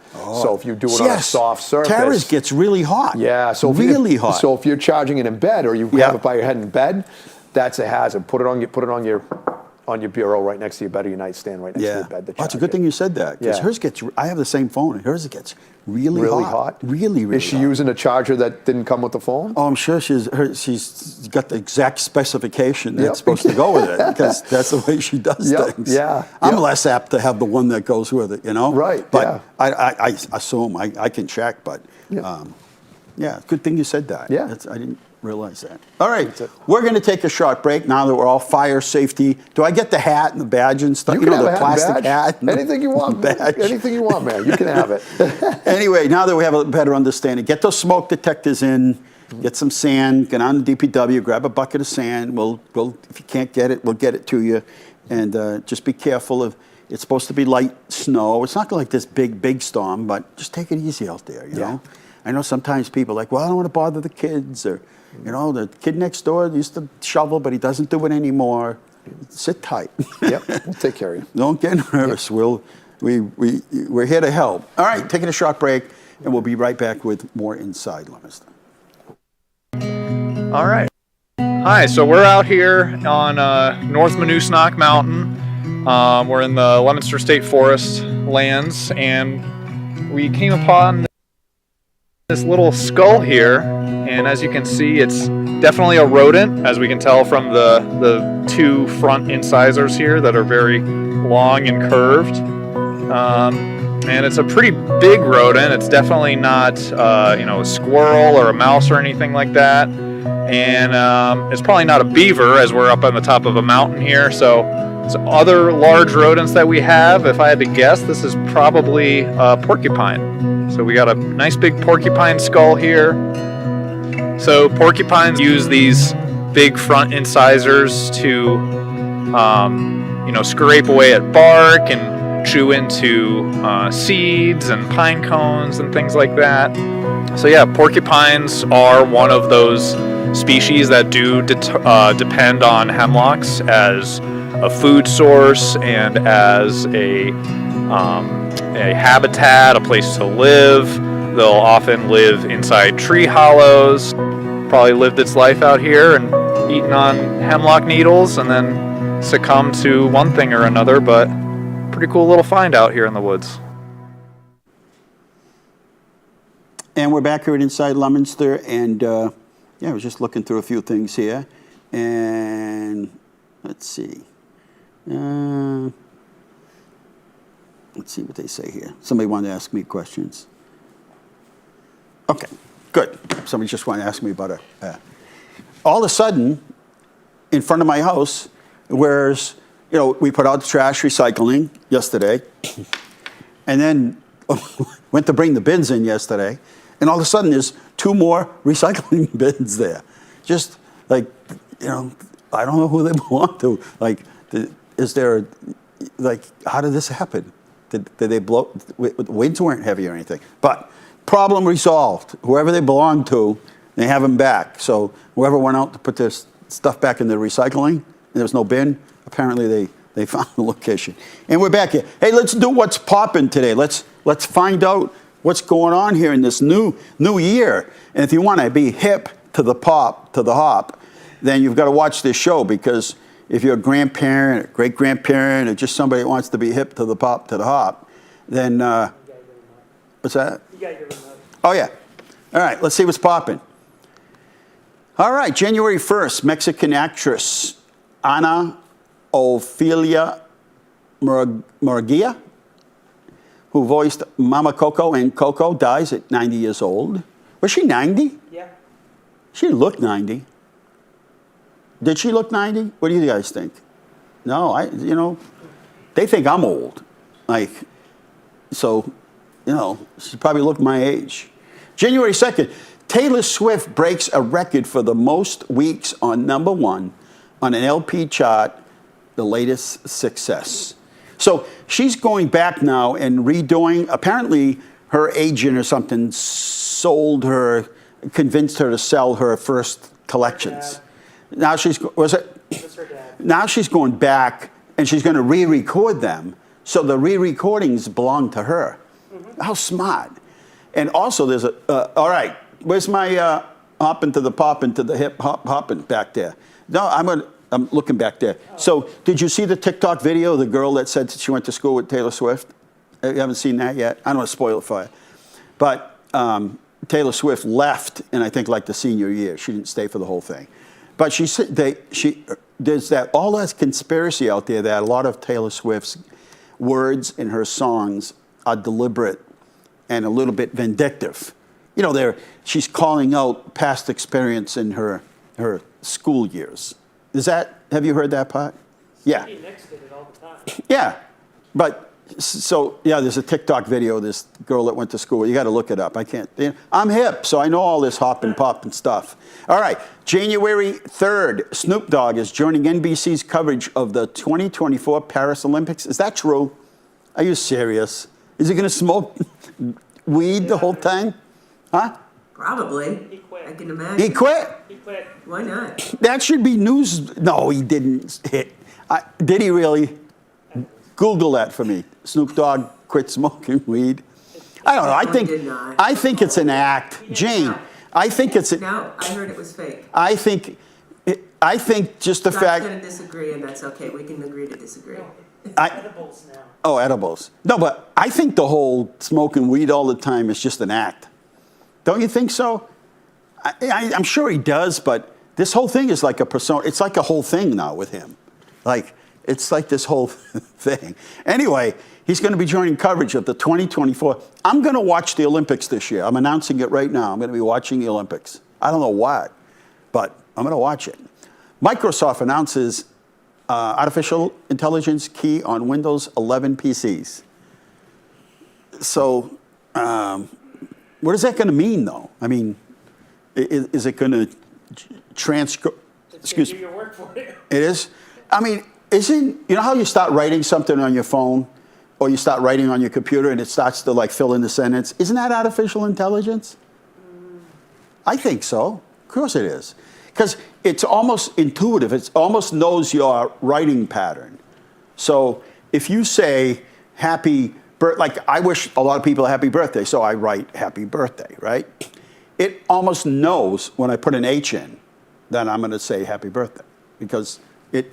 So if you do it on a soft surface, Terrace gets really hot. yeah, so really hot. So if you're charging it in bed, or you Yeah. have it by your head in bed, that's a hazard. Put it on your bureau right next to your bed, or your nightstand right next to your bed. To Oh, it's a charge good it. thing you said that, because Yeah. hers gets. I have the same phone, and hers gets really hot. Really, really Is she hot. using a charger that didn't come with the phone? Oh, I'm sure she's got the exact specification that's Yep. supposed to go with it, because that's the way she does Yep, things. yeah, I'm yep. less apt to have the one that goes with it, Right, But yeah. I assume I can check, but Yep. good thing you said that. Yeah. I didn't realize that. All right, That's it. we're going to take a short break now that we're all fire safety. Do I get the hat and the badge and stuff? You can have the a plastic badge. hat. and the Anything you want. badge. Anything you want, man. You can have it. Anyway, now that we have a better understanding, get those smoke detectors in, get some sand, get on the DPW, grab a bucket of sand. We'll if you can't get it, we'll get it to you. And just be careful of, it's supposed to be light snow. It's not like this big storm, but just take it easy out there, you know? I know sometimes people are like, well, I don't want to bother the kids, or, the kid next door used to shovel, but he doesn't do it anymore. Sit tight. Yep, we'll take care of you. Don't get nervous. We're here to help. All right, taking a short break, and we'll be right back with more Inside Leominster. All right. Hi, so we're out here on North Monusnock Mountain. We're in the Leominster State Forest lands, and we came upon this little skull here, and as you can see, it's definitely a rodent, as we can tell from the two front incisors here that are very long and curved. And it's a pretty big rodent. It's definitely not a squirrel or a mouse or anything like that. And it's probably not a beaver, as we're up on the top of a mountain here. So other large rodents that we have, if I had to guess, this is probably a porcupine. So we got a nice big porcupine skull here. So porcupines use these big front incisors to, scrape away at bark and chew into seeds and pine cones and things like that. So yeah, porcupines are one of those species that do depend on hemlocks as a food source and as a habitat, a place to live. They'll often live inside tree hollows. Probably lived its life out here and eaten on hemlock needles and then succumbed to one thing or another, but pretty cool little find out here in the woods. And we're back here at Inside Leominster, and yeah, I was just looking through a few things here, and let's see. Let's see what they say here. Somebody wanted to ask me questions. Okay, good. Somebody just wanted to ask me about it. All of a sudden, in front of my house, where's, you know, we put out the trash recycling yesterday, and then went to bring the bins in yesterday, and all of a sudden there's 2 more recycling bins there. Just like, you know, I don't know who they belong to. Like, is there, like, how did this happen? Did they blow? The winds weren't heavy or anything. But problem resolved. Whoever they belong to, they have them back. So whoever went out to put their stuff back in the recycling, and there was no bin, apparently they found the location. And we're back here. Hey, let's do what's popping today. Let's find out what's going on here in this new year. And if you want to be hip to the pop, to the hop, then you've got to watch this show, because if you're a grandparent, or great-grandparent, or just somebody that wants to be hip to the pop, to the hop, then, what's that? You gotta give them Oh, yeah. All right, let's see what's popping. All right, January 1st, Mexican actress Ana Ofelia Murguia, who voiced Mama Coco in Coco, dies at 90 years old. Was she 90? Yeah. She looked 90. Did she look 90? What do you guys think? No, you know, they think I'm old. Like, so, you know, she probably looked my age. January 2nd, Taylor Swift breaks a record for the most weeks on #1 on an LP chart, the latest success. So she's going back now and redoing, apparently her agent or something convinced her to sell her first collections. Now Now she's going back and she's going to re-record them, so the re-recordings belong to her. Mm-hmm. How smart! And also, there's all right. Where's my hopping to the popping to the hip hopping back there? No, I'm looking back there. Oh. So, did you see the TikTok video of the girl that said she went to school with Taylor Swift? You haven't seen that yet? I don't want to spoil it for you, but Taylor Swift left in, I think, like the senior year. She didn't stay for the whole thing. But there's all that conspiracy out there that a lot of Taylor Swift's words in her songs are deliberate and a little bit vindictive. You know, she's calling out past experience in her school years. Have you heard that part? Yeah. Next did it all the time. Yeah, but so yeah, there's a TikTok video of this girl that went to school. You got to look it up. I can't. I'm hip, so I know all this hop and pop and stuff. All right, January 3rd, Snoop Dogg is joining NBC's coverage of the 2024 Paris Olympics. Is that true? Are you serious? Is he going to smoke weed the whole time? Huh? Probably. He quit. I can imagine. He quit? He quit. Why not? That should be news. No, he didn't. Did he really? Google that for me. Snoop Dogg quit smoking weed. I don't know. I think it's an act, Jane. I think it's No, I heard it was fake. I think just the I'm fact. going to disagree, and that's okay. We can agree to disagree. Edibles now. Oh, edibles. No, but I think the whole smoking weed all the time is just an act. Don't you think so? I'm sure he does, but this whole thing is like a persona. It's like a whole thing now with him. Like, it's like this whole thing. Anyway, he's going to be joining coverage of the 2024. I'm going to watch the Olympics this year. I'm announcing it right now. I'm going to be watching the Olympics. I don't know what, but I'm going to watch it. Microsoft announces artificial intelligence key on Windows 11 PCs. So, what is that going to mean, though? I mean, is it going to transcribe? Excuse me. Do your work for you. It is. I mean, you know how you start writing something on your phone, or you start writing on your computer, and it starts to like fill in the sentence? Isn't that artificial intelligence? I think so. Of course it is. Because it's almost intuitive. It almost knows your writing pattern. So if you say like I wish a lot of people a happy birthday, so I write happy birthday, right? It almost knows when I put an H in that I'm going to say happy birthday, because it's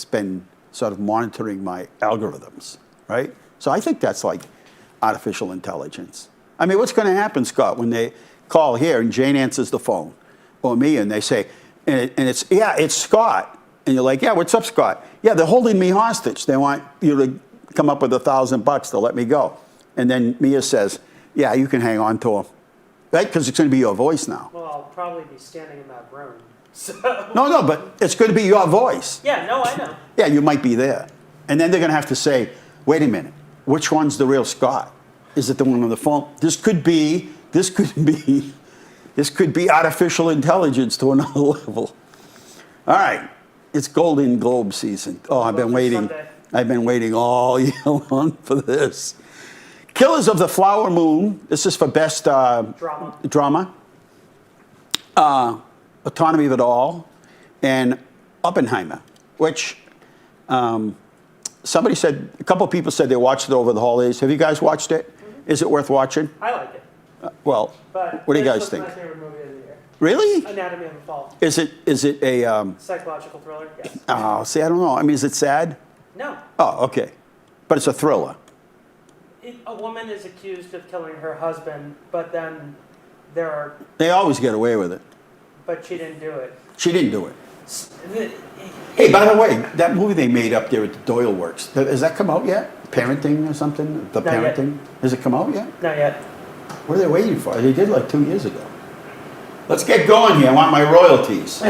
been sort of monitoring my algorithms, right? So I think that's like artificial intelligence. I mean, what's going to happen, Scott, when they call here and Jane answers the phone, or me, and they say, and it's, yeah, it's Scott. And you're like, yeah, what's up, Scott? Yeah, they're holding me hostage. They want you to come up with $1,000 to let me go. And then Mia says, yeah, you can hang on to him. Right? Because it's going to be your voice now. Well, I'll probably be standing in that room. So. No, but it's going to be your voice. Yeah, no, I know. Yeah, you might be there. And then they're going to have to say, wait a minute, which one's the real Scott? Is it the one on the phone? This could be artificial intelligence to another level. All right, it's Golden Globe season. Oh, I've been waiting. Sunday. I've been waiting all year long for this. Killers of the Flower Moon. This is for best drama. Autonomy of It All, and Oppenheimer, which somebody said, a couple of people said they watched it over the holidays. Have you guys watched it? Mm-hmm. Is it worth watching? I like it. Well, But what do you this guys was think? my favorite movie of the year. Really? Anatomy of a Fall. Is it a? Psychological thriller, yes. Oh, see, I don't know. I mean, is it sad? No. Oh, okay, but it's a thriller. A woman is accused of killing her husband, but then They always get away with it. but she didn't do it. She didn't do it. Hey, by the way, that movie they made up there at the Doyle Works, has that come out yet? Parenting or something? The Not yet. Parenting? Has it come out yet? Not yet. What are they waiting for? They did like 2 years ago. Let's get going here. I want my royalties.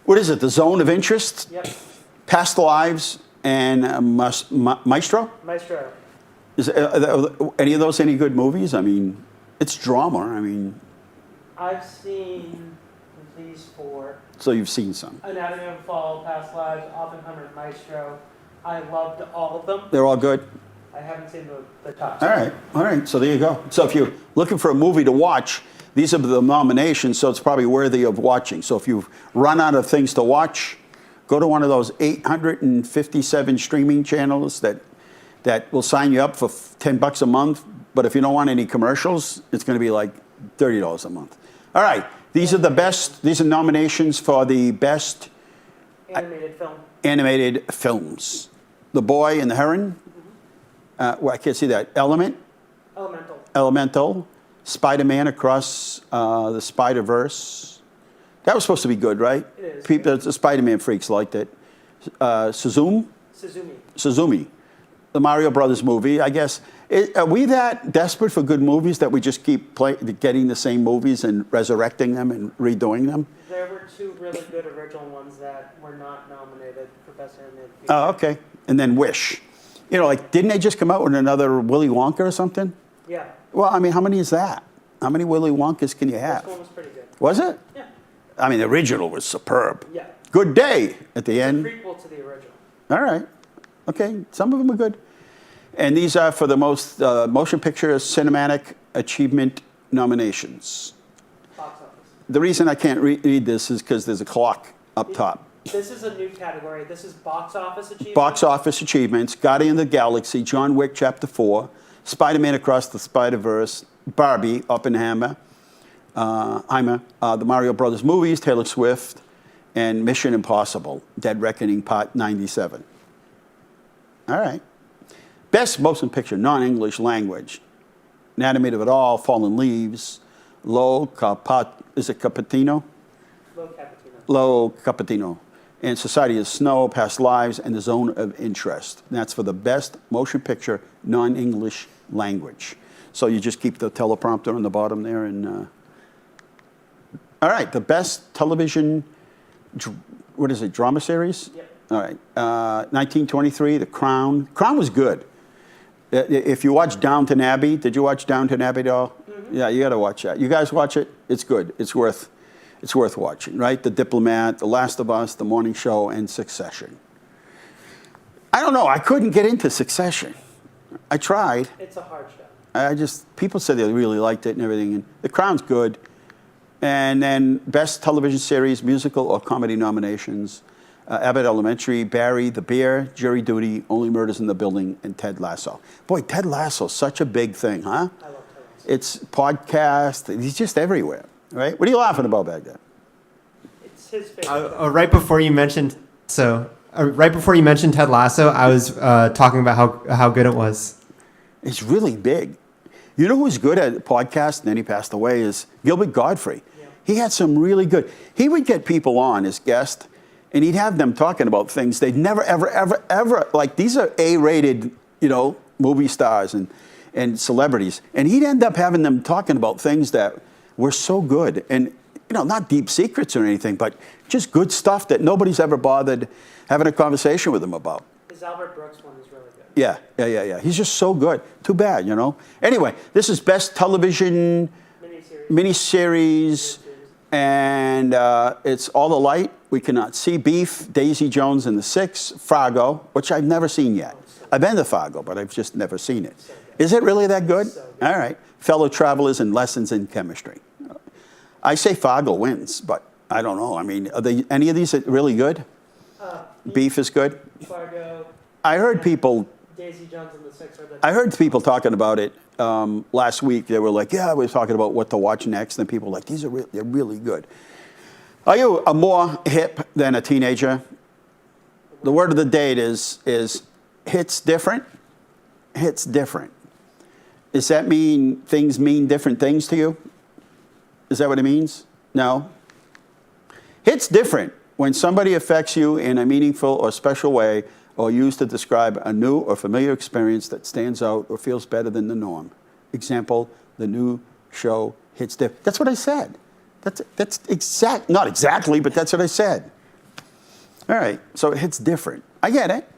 What is it? The Zone of Interest? Yep. Past Lives and Maestro? Maestro. Is any of those any good movies? I mean, it's drama. I mean, I've seen these four. so you've seen some. Anatomy of a Fall, Past Lives, Oppenheimer, and Maestro. I loved all of them. They're all good? I haven't seen the top. All right. So there you go. So if you're looking for a movie to watch, these are the nominations, so it's probably worthy of watching. So if you've run out of things to watch, go to one of those 857 streaming channels that will sign you up for $10 a month. But if you don't want any commercials, it's going to be like $30 a month. All right. These are the best. These are nominations for the best Animated film. animated films. The Boy and the Heron. Well, I can't see that. Elemental. Spider-Man Across the Spider-Verse. That was supposed to be good, right? It is. People, the Spider-Man freaks liked it. Suzumi. The Mario Brothers movie, I guess. Are we that desperate for good movies that we just keep getting the same movies and resurrecting them and redoing them? There were two really good original ones that were not nominated for Best Animated Feature. Oh, okay. And then Wish. You know, like, didn't they just come out with another Willy Wonka or something? Yeah. Well, I mean, how many is that? How many Willy Wonkas can you have? This one was pretty good. Was it? Yeah. I mean, the original was superb. Yeah. Good Day at the It's end. a prequel to the original. All right. Okay, some of them are good. And these are for the most motion picture cinematic achievement nominations. Box office. The reason I can't read this is because there's a clock up top. This is a new category. This is box office achievement. Box office achievements, Guardian of the Galaxy, John Wick Chapter 4, Spider-Man Across the Spider-Verse, Barbie, Oppenheimer, the Mario Brothers movies, Taylor Swift, and Mission Impossible, Dead Reckoning Part 97. All right. Best motion picture, non-English language. Anatomy of It All, Fallen Leaves, is it Cappuccino? Lo Cappuccino. And Society of Snow, Past Lives, and The Zone of Interest. And that's for the best motion picture, non-English language. So you just keep the teleprompter on the bottom there. And all right, the best television, what is it, drama series? Yep. All right, 1923, The Crown. Crown was good. If you watch Downton Abbey, did you watch Downton Abbey at all? Mm-hmm. Yeah, you got to watch that. You guys watch it? It's good. It's worth watching, right? The Diplomat, The Last of Us, The Morning Show, and Succession. I don't know. I couldn't get into Succession. I tried. It's a hard show. People said they really liked it and everything. And The Crown's good. And then best television series, musical or comedy nominations. Abbott Elementary, Barry, The Bear, Jury Duty, Only Murders in the Building, and Ted Lasso. Boy, Ted Lasso's such a big thing, huh? I love Ted Lasso. It's podcast. He's just everywhere, right? What are you laughing about back there? It's his favorite. Right before you mentioned Ted Lasso, I was talking about how good it was. It's really big. You know who's good at podcasts, and then he passed away, is Gilbert Godfrey. Yeah. He had some really good, he would get people on as guests, and he'd have them talking about things they'd never, ever, ever, ever, like these are A-rated, you know, movie stars and celebrities. And he'd end up having them talking about things that were so good. And, you know, not deep secrets or anything, but just good stuff that nobody's ever bothered having a conversation with him about. His Albert Brooks one is really good. Yeah. He's just so good. Too bad, you know. Anyway, this is Best Television Miniseries. And it's All the Light We Cannot See, Beef, Daisy Jones and the Six, Fargo, which I've never seen yet. I've been to Fargo, but I've just never seen it. Is it really that good? All right. Fellow Travelers and Lessons in Chemistry. I say Fargo wins, but I don't know. I mean, are they, any of these really good? Beef is good. Fargo. I heard people. Daisy Jones and the Six are the. I heard people talking about it last week. They were like, "Yeah, we were talking about what to watch next," and people were like, "These are they're really good." Are you a more hip than a teenager? The word of the day is hits different. Hits different. Does that mean things mean different things to you? Is that what it means? No. Hits different when somebody affects you in a meaningful or special way, or used to describe a new or familiar experience that stands out or feels better than the norm. Example, the new show hits different. That's what I said. That's exact, not exactly, but that's what I said. All right, so it hits different. I get it.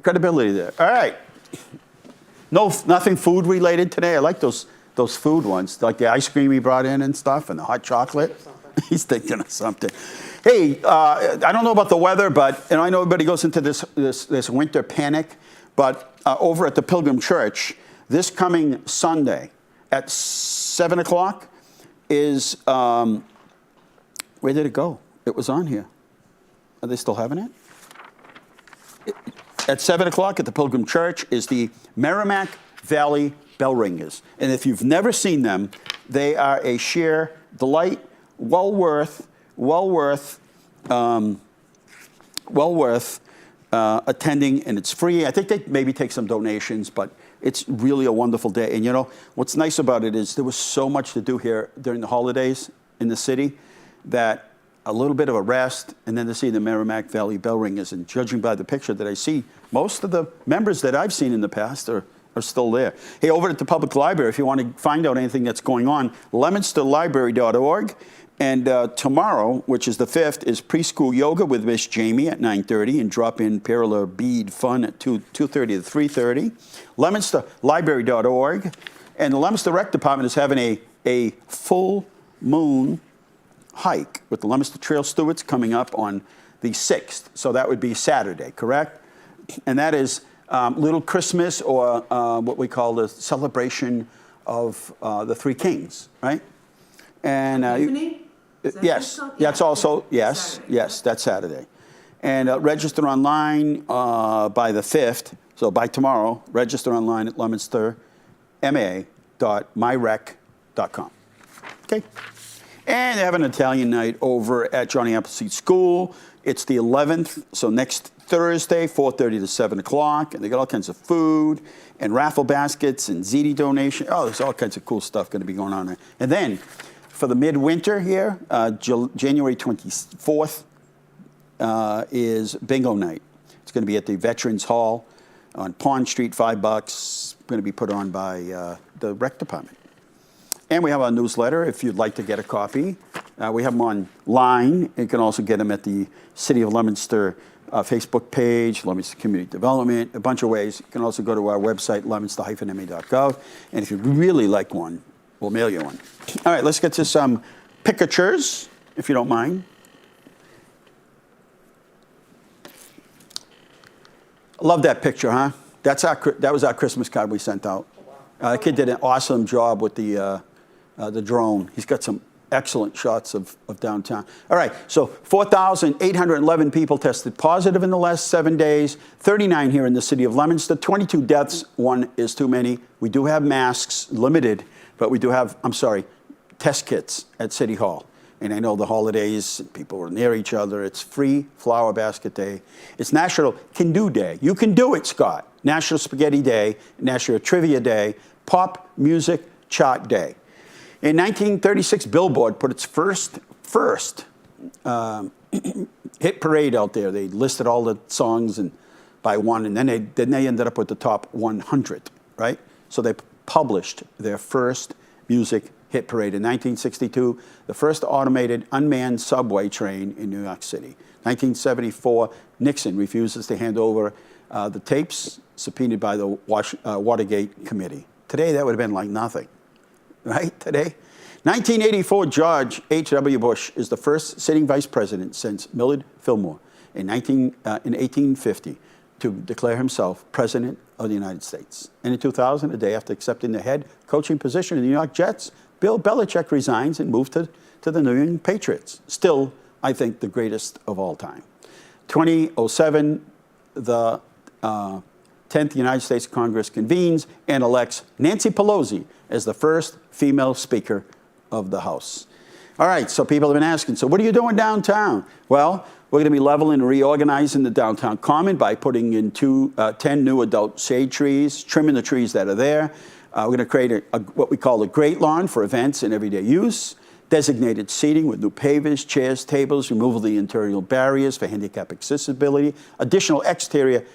Credibility there. All right. No, nothing food related today. I like those food ones, like the ice cream he brought in and stuff, and the hot chocolate. He's thinking of something. Hey, I don't know about the weather, but and I know everybody goes into this winter panic. But over at the Pilgrim Church, this coming Sunday at 7 o'clock is where did it go? It was on here. Are they still having it? At 7 o'clock at the Pilgrim Church is the Merrimack Valley Bell Ringers. And if you've never seen them, they are a sheer delight, well worth attending, and it's free. I think they maybe take some donations, but it's really a wonderful day. And you know, what's nice about it is there was so much to do here during the holidays in the city that a little bit of a rest, and then to see the Merrimack Valley Bell Ringers, and judging by the picture that I see, most of the members that I've seen in the past are still there. Hey, over at the public library, if you want to find out anything that's going on, leominsterlibrary.org. And tomorrow, which is the 5th, is preschool yoga with Miss Jamie at 9:30, and drop-in parallel bead fun at 2:30 to 3:30. leominsterlibrary.org. And the Leominster Rec Department is having a full moon hike with the Leominster Trail Stewards coming up on the 6th. So that would be Saturday, correct? And that is Little Christmas, or what we call the celebration of the Three Kings, right? And Epiphany? Is that yes, what it's called? that's Yeah. also, yes, Saturday. yes, that's Saturday. And register online by the 5th, so by tomorrow, register online at leominsterma.myrec.com. Okay? And they have an Italian night over at Johnny Appleseed School. It's the 11th, so next Thursday, 4:30 to 7 o'clock. And they got all kinds of food and raffle baskets and ziti donation. Oh, there's all kinds of cool stuff going to be going on there. And then for the midwinter here, January 24th is bingo night. It's going to be at the Veterans Hall on Pond Street, $5. Going to be put on by the rec department. And we have our newsletter if you'd like to get a copy. We have them online. You can also get them at the City of Leominster Facebook page, Leominster Community Development, a bunch of ways. You can also go to our website, leominster-ma.gov. And if you really like one, we'll mail you one. All right, let's get to some pictures, if you don't mind. Love that picture, huh? That was our Christmas card we sent out. The kid did an awesome job with the drone. He's got some excellent shots of downtown. All right, so 4,811 people tested positive in the last 7 days, 39 here in the city of Leominster, 22 deaths, one is too many. We do have masks, limited, but we do have, test kits at City Hall. And I know the holidays, people are near each other. It's free flower basket day. It's National Can Do Day. You can do it, Scott. National Spaghetti Day, National Trivia Day, Pop Music Chart Day. In 1936, Billboard put its first hit parade out there. They listed all the songs and by one, and then they ended up with the top 100, right? So they published their first music hit parade in 1962, the first automated unmanned subway train in New York City. 1974, Nixon refuses to hand over the tapes subpoenaed by the Watergate Committee. Today, that would have been like nothing, right? Today. 1984, George H.W. Bush is the first sitting vice president since Millard Fillmore in 1850 to declare himself president of the United States. And in 2000, a day after accepting the head coaching position of the New York Jets, Bill Belichick resigns and moved to the New England Patriots. Still, I think, the greatest of all time. 2007, the 10th United States Congress convenes and elects Nancy Pelosi as the first female speaker of the House. All right, so people have been asking, so what are you doing downtown? Well, we're going to be leveling and reorganizing the downtown common by putting in 10 new adult shade trees, trimming the trees that are there. We're going to create what we call a great lawn for events and everyday use, designated seating with new pavers, chairs, tables, removal of the interior barriers for handicap accessibility, additional exterior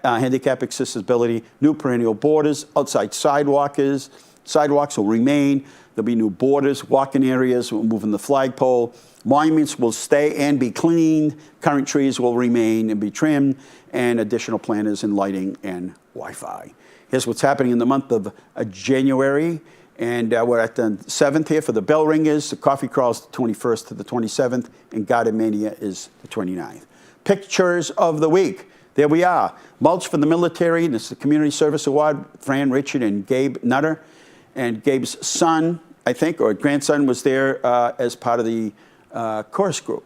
handicap accessibility, new perennial borders, outside sidewalks will remain. There'll be new borders, walking areas, we're moving the flagpole. Monuments will stay and be cleaned. Current trees will remain and be trimmed, and additional planters and lighting and Wi-Fi. Here's what's happening in the month of January. And we're at the 7th here for the bell ringers. The coffee crawl's the 21st to the 27th, and Garden Mania is the 29th. Pictures of the week. There we are. Mulch for the military. This is the Community Service Award. Fran, Richard, and Gabe Nutter. And Gabe's son, I think, or grandson was there as part of the chorus group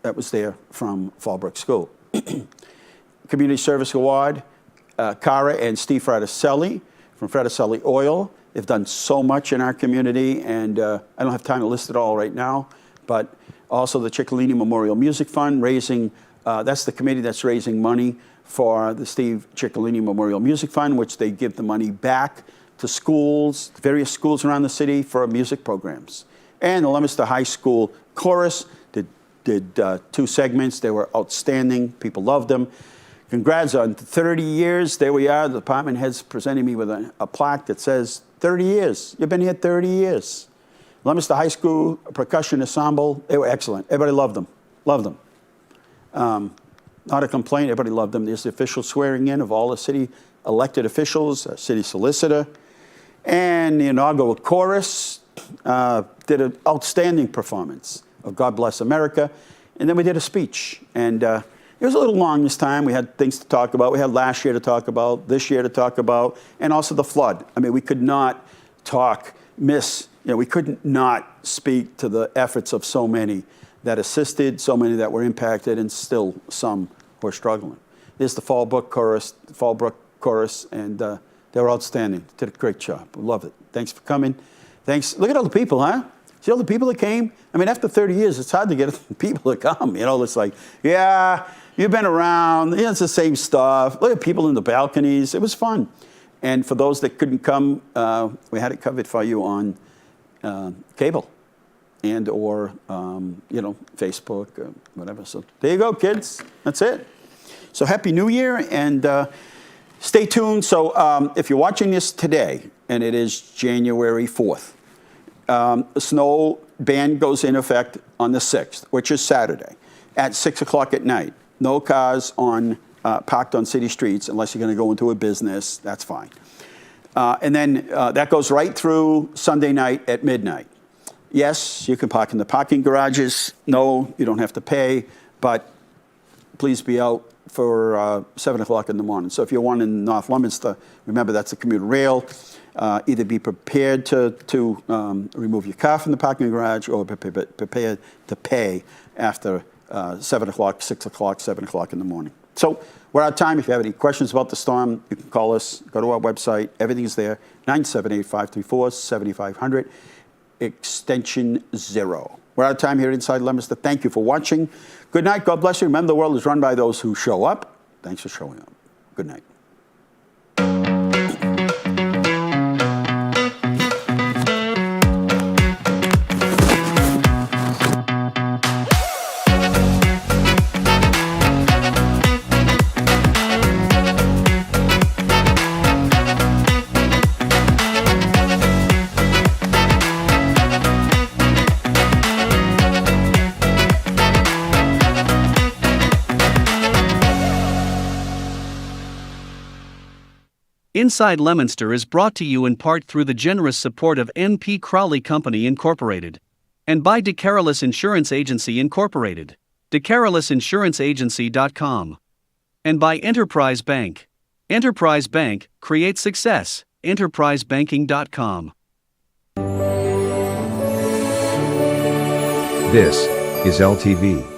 that was there from Fallbrook School. Community Service Award, Cara and Steve Fraticelli from Fraticelli Oil. They've done so much in our community, and I don't have time to list it all right now, but also the Ciccolini Memorial Music Fund, raising, that's the committee that's raising money for the Steve Ciccolini Memorial Music Fund, which they give the money back to schools, various schools around the city for music programs. And the Leominster High School Chorus did 2 segments. They were outstanding. People loved them. Congrats on 30 years. There we are. The department head's presenting me with a plaque that says 30 years. You've been here 30 years. Leominster High School Percussion Ensemble, they were excellent. Everybody loved them. Loved them. Not a complaint. Everybody loved them. There's the official swearing in of all the city elected officials, city solicitor. And the inaugural chorus did an outstanding performance of God Bless America. And then we did a speech. And it was a little long this time. We had things to talk about. We had last year to talk about, this year to talk about, and also the flood. I mean, we could not we couldn't not speak to the efforts of so many that assisted, so many that were impacted, and still some who are struggling. There's the Fallbrook chorus, and they were outstanding. Did a great job. We love it. Thanks for coming. Thanks. Look at all the people, huh? See all the people that came? I mean, after 30 years, it's hard to get people to come. You know, it's like, yeah, you've been around. Yeah, it's the same stuff. Look at people in the balconies. It was fun. And for those that couldn't come, we had it covered for you on cable and or, Facebook or whatever. So there you go, kids. That's it. So Happy New Year, and stay tuned. So if you're watching this today, and it is January 4th, the snow ban goes in effect on the 6th, which is Saturday, at 6 o'clock at night. No cars parked on city streets unless you're going to go into a business. That's fine. And then that goes right through Sunday night at midnight. Yes, you can park in the parking garages. No, you don't have to pay, but please be out for 7 o'clock in the morning. So if you're one in North Leominster, remember that's a commuter rail. Either be prepared to remove your car from the parking garage, or prepared to pay after 7 o'clock, 6 o'clock, 7 o'clock in the morning. So we're out of time. If you have any questions about the storm, you can call us. Go to our website. Everything's there. 978-534-7500, extension 0. We're out of time here inside Leominster. Thank you for watching. Good night. God bless you. Remember, the world is run by those who show up. Thanks for showing up. Good night. Inside Leominster is brought to you in part through the generous support of N.P. Crowley Company Incorporated and by DeCarolis Insurance Agency Incorporated, DeCarolisInsuranceAgency.com, and by Enterprise Bank. Enterprise Bank, create success, enterprisebanking.com. This is LTV.